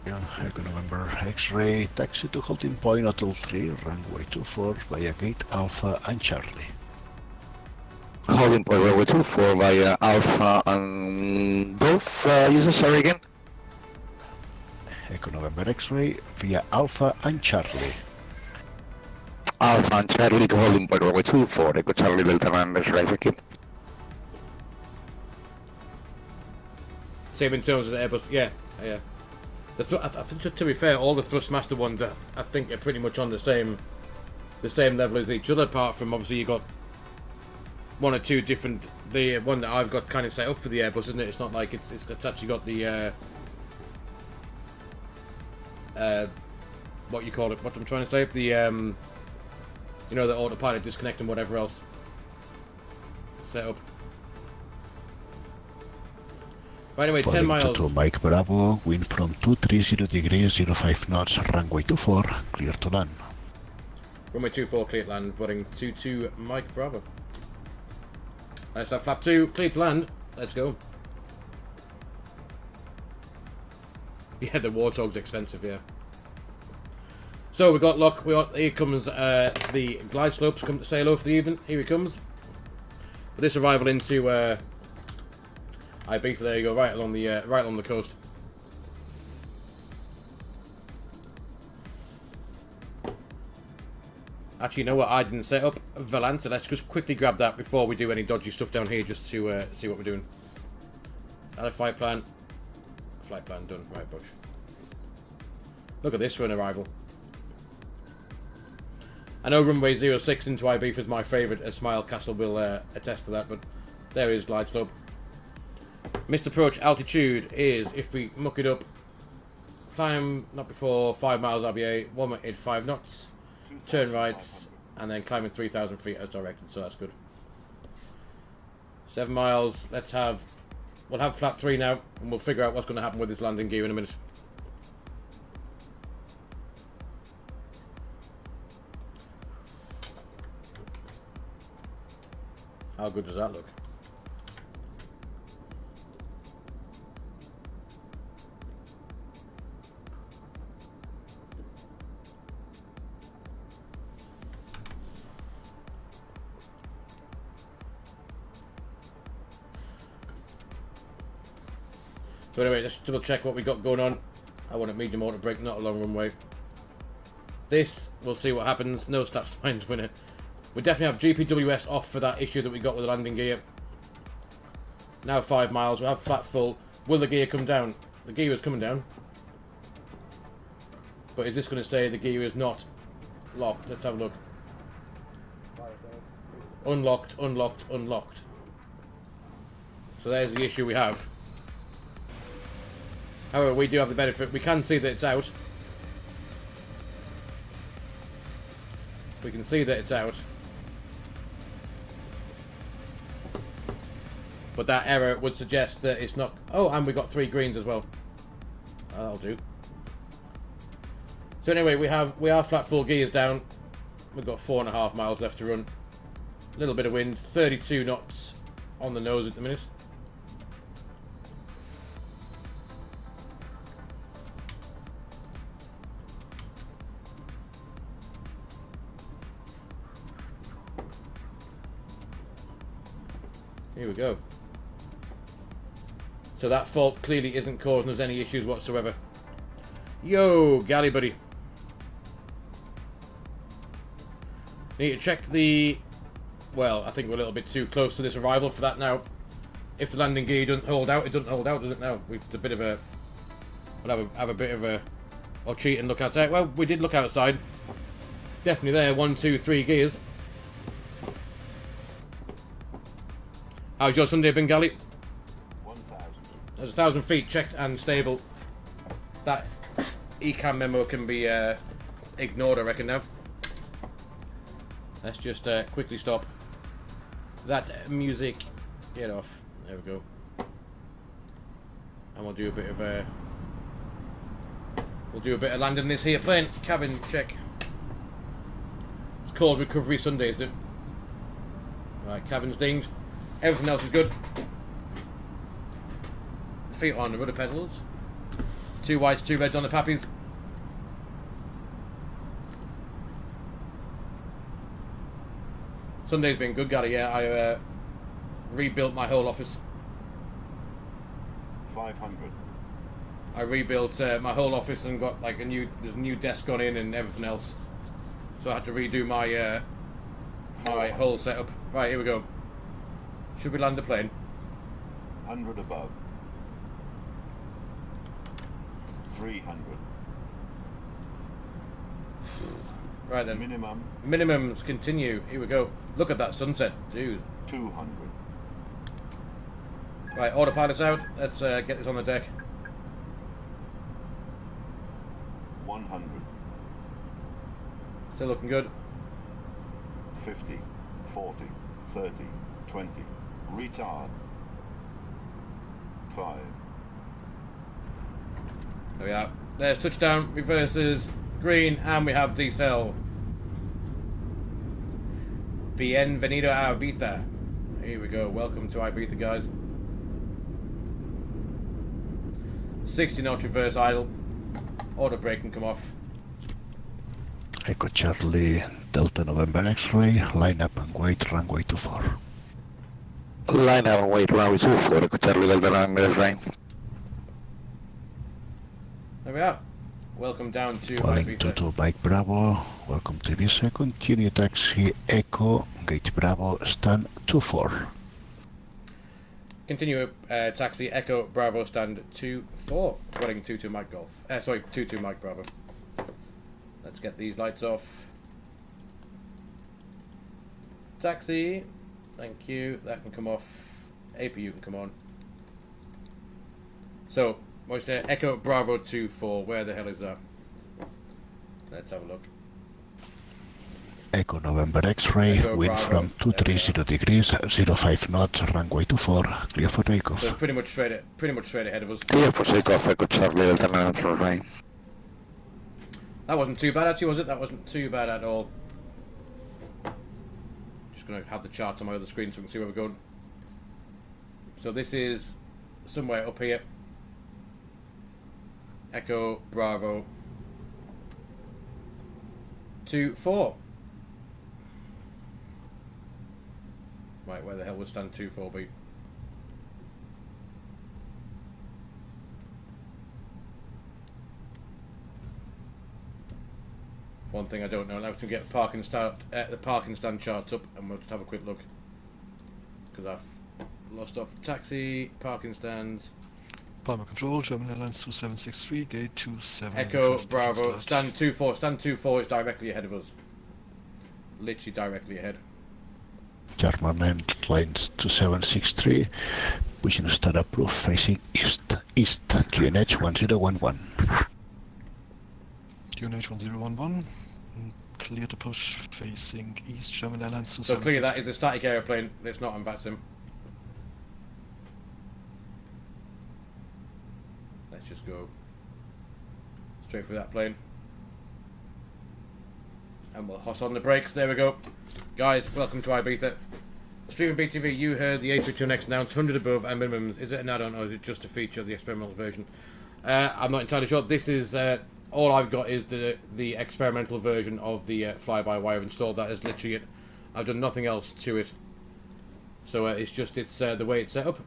Echo November X-ray, taxi to holding point Hotel 3, runway 24 via gate Alpha and Charlie. Holding point runway 24 via Alpha and Golf, user sorry again. Echo November X-ray via Alpha and Charlie. Alpha and Charlie to holding point runway 24, Echo Charlie Delta November X-ray, thank you. Same in terms of the Airbus, yeah. I think, to be fair, all the Thrustmaster ones I think are pretty much on the same level as each other, apart from obviously you got one or two different. The one that I've got kind of set up for the Airbus, isn't it? It's not like it's actually got the what you call it? What I'm trying to say? The you know, the autopilot disconnect and whatever else set up. But anyway, 10 miles. To Mike Bravo, wind from 230 degrees 05 knots, runway 24, clear to land. Runway 24, clear to land, running 22 Mike Bravo. Let's have flap 2, clear to land. Let's go. Yeah, the Warthog's expensive, yeah. So we got luck. Here comes the glide slopes. Come to say hello for the evening. Here he comes. For this arrival into Ibiza, there you go, right along the coast. Actually, you know what? I didn't set up Valanta. Let's just quickly grab that before we do any dodgy stuff down here, just to see what we're doing. Add a flight plan. Flight plan done. Right, Bush. Look at this for an arrival. I know runway 06 into Ibiza is my favourite, as Smile Castle will attest to that, but there is glide slope. Missed approach altitude is, if we muck it up, climb not before 5 miles RBA, 1.85 knots, turn rights, and then climbing 3,000 feet as directed, so that's good. 7 miles, we'll have flap 3 now, and we'll figure out what's going to happen with this landing gear in a minute. How good does that look? So anyway, let's double check what we got going on. I want a medium auto brake, not a long runway. This, we'll see what happens. No stop signs winner. We definitely have GPWS off for that issue that we got with the landing gear. Now 5 miles, we have flat full. Will the gear come down? The gear is coming down. But is this going to say the gear is not locked? Let's have a look. Unlocked, unlocked, unlocked. So there's the issue we have. However, we do have the benefit. We can see that it's out. We can see that it's out. But that error would suggest that it's not... Oh, and we got 3 greens as well. That'll do. So anyway, we are flat full, gears down. We've got 4.5 miles left to run. A little bit of wind, 32 knots on the nose at the minute. Here we go. So that fault clearly isn't causing us any issues whatsoever. Yo, galley buddy. Need to check the... Well, I think we're a little bit too close to this arrival for that now. If the landing gear doesn't hold out, it doesn't hold out, does it now? We've a bit of a... We'll have a bit of a... Or cheat and look outside. Well, we did look outside. Definitely there. 1, 2, 3 gears. How's your Sunday been, Galley? 1,000. There's 1,000 feet checked and stable. That ecam memo can be ignored, I reckon, now. Let's just quickly stop that music. Get off. There we go. And we'll do a bit of landing this here plane. Cabin check. It's called Recovery Sunday, is it? Right, cabin's dinged. Everything else is good. Feet on the rudder pedals. 2 whites, 2 reds on the pappies. Sunday's been good, Gary. Yeah, I rebuilt my whole office. 500. I rebuilt my whole office and got like there's a new desk gone in and everything else. So I had to redo my my whole setup. Right, here we go. Should we land the plane? 100 above. 300. Right then. Minimum. Minimums continue. Here we go. Look at that sunset, dude. 200. Right, autopilot's out. Let's get this on the deck. 100. Still looking good. 50. 40. 30. 20. Retard. 5. There we are. There's touchdown, reverses, green, and we have decel. Bienvenido a Ibiza. Here we go. Welcome to Ibiza, guys. 60 knots reverse idle. Auto brake can come off. Echo Charlie, Delta November X-ray, line up and wait, runway 24. Line up and wait, runway 24, Echo Charlie, Delta November X-ray. There we are. Welcome down to Calling Ibiza. 22 Mike Bravo, welcome to Ibiza, continue taxi, Echo, gate Bravo, stand 24. Continue taxi, Echo, Bravo, stand 2-4. Running 22 Mike Golf. Sorry, 22 Mike Bravo. Let's get these lights off. Taxi. Thank you. That can come off. APU can come on. So, what's there? Echo, Bravo, 2-4. Where the hell is that? Let's have a look. Echo November X-ray, Echo wind Bravo. from 230 degrees, 05 knots, runway 24, clear for takeoff. So pretty much straight ahead of us. Clear for takeoff, Echo Charlie, Delta November X-ray. That wasn't too bad actually, was it? That wasn't too bad at all. Just gonna have the chart on my other screen so we can see where we're going. So this is somewhere up here. Echo Bravo 2-4. Right, where the hell would stand 2-4 be? One thing I don't know, now to get the parking stand charts up, and we'll just have a quick look. Because I've lost off taxi, parking stands. Palmer Control, German Airlines 2763, gate 27. Echo, Bravo, stand 24. Stand 24 is directly ahead of us. Literally directly ahead. German Airlines 2763, pushing start approved facing east, QNH 1011. QNH 1011, clear to push facing east, German Airlines 2763. So clearly that is a static aeroplane that's not on VATSIM. Let's just go straight through that plane. And we'll hot on the brakes. There we go. Guys, welcome to Ibiza. Streaming BTV, you heard the A32nx announced 100 above and minimums. Is it an add-on or is it just a feature of the experimental version? I'm not entirely sure. This is all I've got is the experimental version of the Fly By Wire installed. That is literally it. I've done nothing else to it. So it's the way it's set up.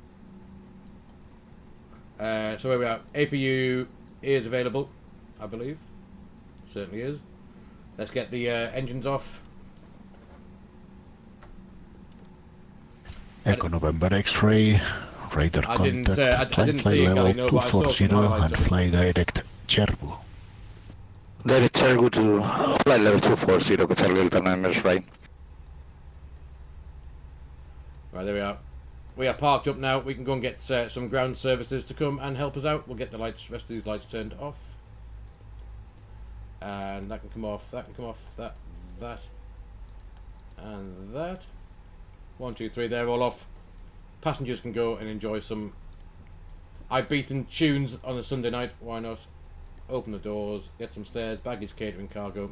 So where we are, APU is available, I believe. Certainly is. Let's get the engines off. Echo November X-ray, radar contact, I didn't fly see it, level no, but I saw 240 and fly direct Cherbu. Direct Cherbu to flight level 240, Charlie Delta 9 right. Right, there we are. We are parked up now. We can go and get some ground services to come and help us out. We'll get the rest of these lights turned off. And that can come off, that can come off, that, and that. 1, 2, 3, they're all off. Passengers can go and enjoy some Ibiza tunes on a Sunday night. Why not? Open the doors, get some stairs, baggage, catering, cargo.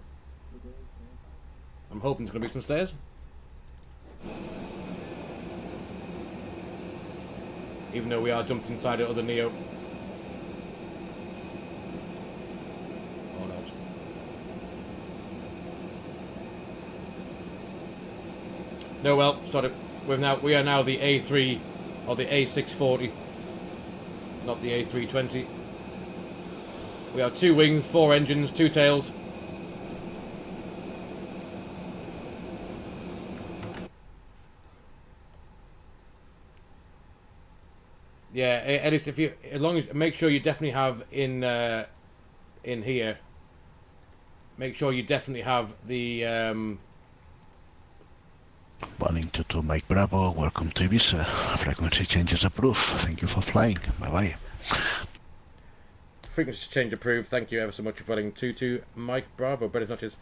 I'm hoping there's going to be some stairs. Even though we are jumped inside the other Neo. Oh no. No, well, sorry. We are now the A3 or the A640, not the A320. We have 2 wings, 4 engines, 2 tails. Yeah, at least make sure you definitely have in here. Make sure you definitely have the. Boeing 22 Mike Bravo, welcome to Ibiza. Frequency changes approved. Thank you for flying. Bye bye. Frequency change approved. Thank you ever so much for Boeing 22 Mike Bravo. Better notches.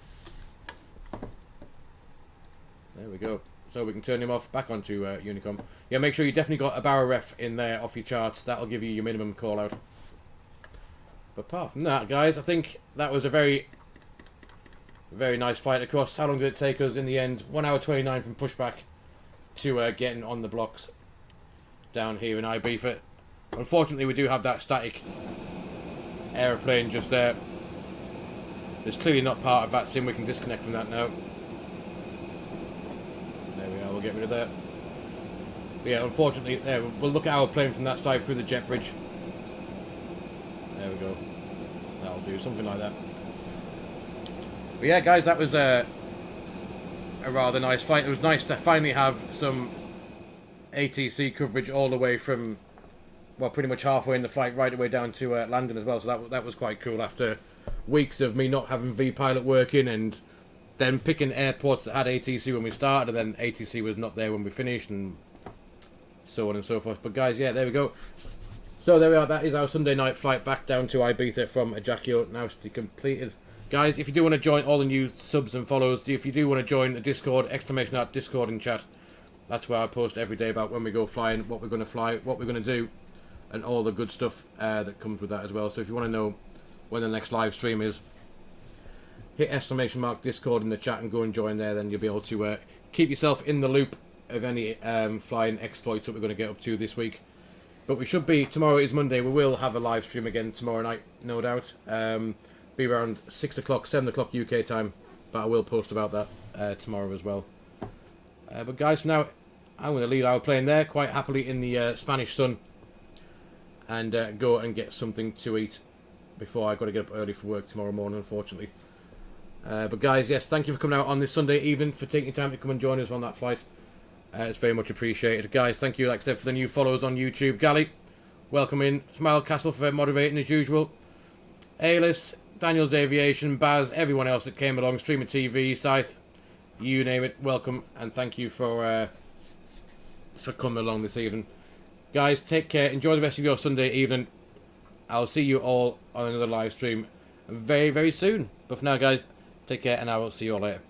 There we go. So we can turn him off back onto Unicom. Yeah, make sure you definitely got a barrel ref in there off your charts. That'll give you your minimum call out. But apart from that, guys, I think that was a very nice flight across. How long did it take us in the end? 1 hour 29 from pushback to getting on the blocks down here in Ibiza. Unfortunately, we do have that static aeroplane just there. It's clearly not part of VATSIM. We can disconnect from that now. There we are. We'll get rid of that. But yeah, unfortunately, there we'll look at our plane from that side through the jet bridge. There we go. That'll do something like that. But yeah, guys, that was a rather nice flight. It was nice to finally have some ATC coverage all the way from, well, pretty much halfway in the flight, right away down to landing as well. So that was quite cool after weeks of me not having V-Pilot working and then picking airports that had ATC when we started and then ATC was not there when we finished and so on and so forth. But guys, yeah, there we go. So there we are. That is our Sunday night flight back down to Ibiza from Ajaccio, now completed. Guys, if you do want to join all the new subs and follows, if you do want to join the Discord, ! Discord in chat, that's where I post every day about when we go flying, what we're going to fly, what we're going to do, and all the good stuff that comes with that as well. So if you want to know when the next live stream is, hit ! Discord in the chat and go and join there, then you'll be able to keep yourself in the loop of any flying exploits that we're going to get up to this week. But we should be, tomorrow is Monday, we will have a live stream again tomorrow night, no doubt. Be around 6 o'clock, 7 o'clock UK time, but I will post about that tomorrow as well. But guys, now I'm going to leave our plane there quite happily in the Spanish sun and go and get something to eat before I've got to get up early for work tomorrow morning, unfortunately. But guys, yes, thank you for coming out on this Sunday evening, for taking time to come and join us on that flight. It's very much appreciated. Guys, thank you, like I said, for the new followers on YouTube. Gally, welcome in. Smile Castle for moderating as usual. Aylis, Daniel's Aviation, Baz, everyone else that came along, Streamer TV, Scythe, you name it, welcome, and thank you for coming along this evening. Guys, take care, enjoy the rest of your Sunday evening. I'll see you all on another live stream very, very soon. But for now, guys, take care, and I will see you all later.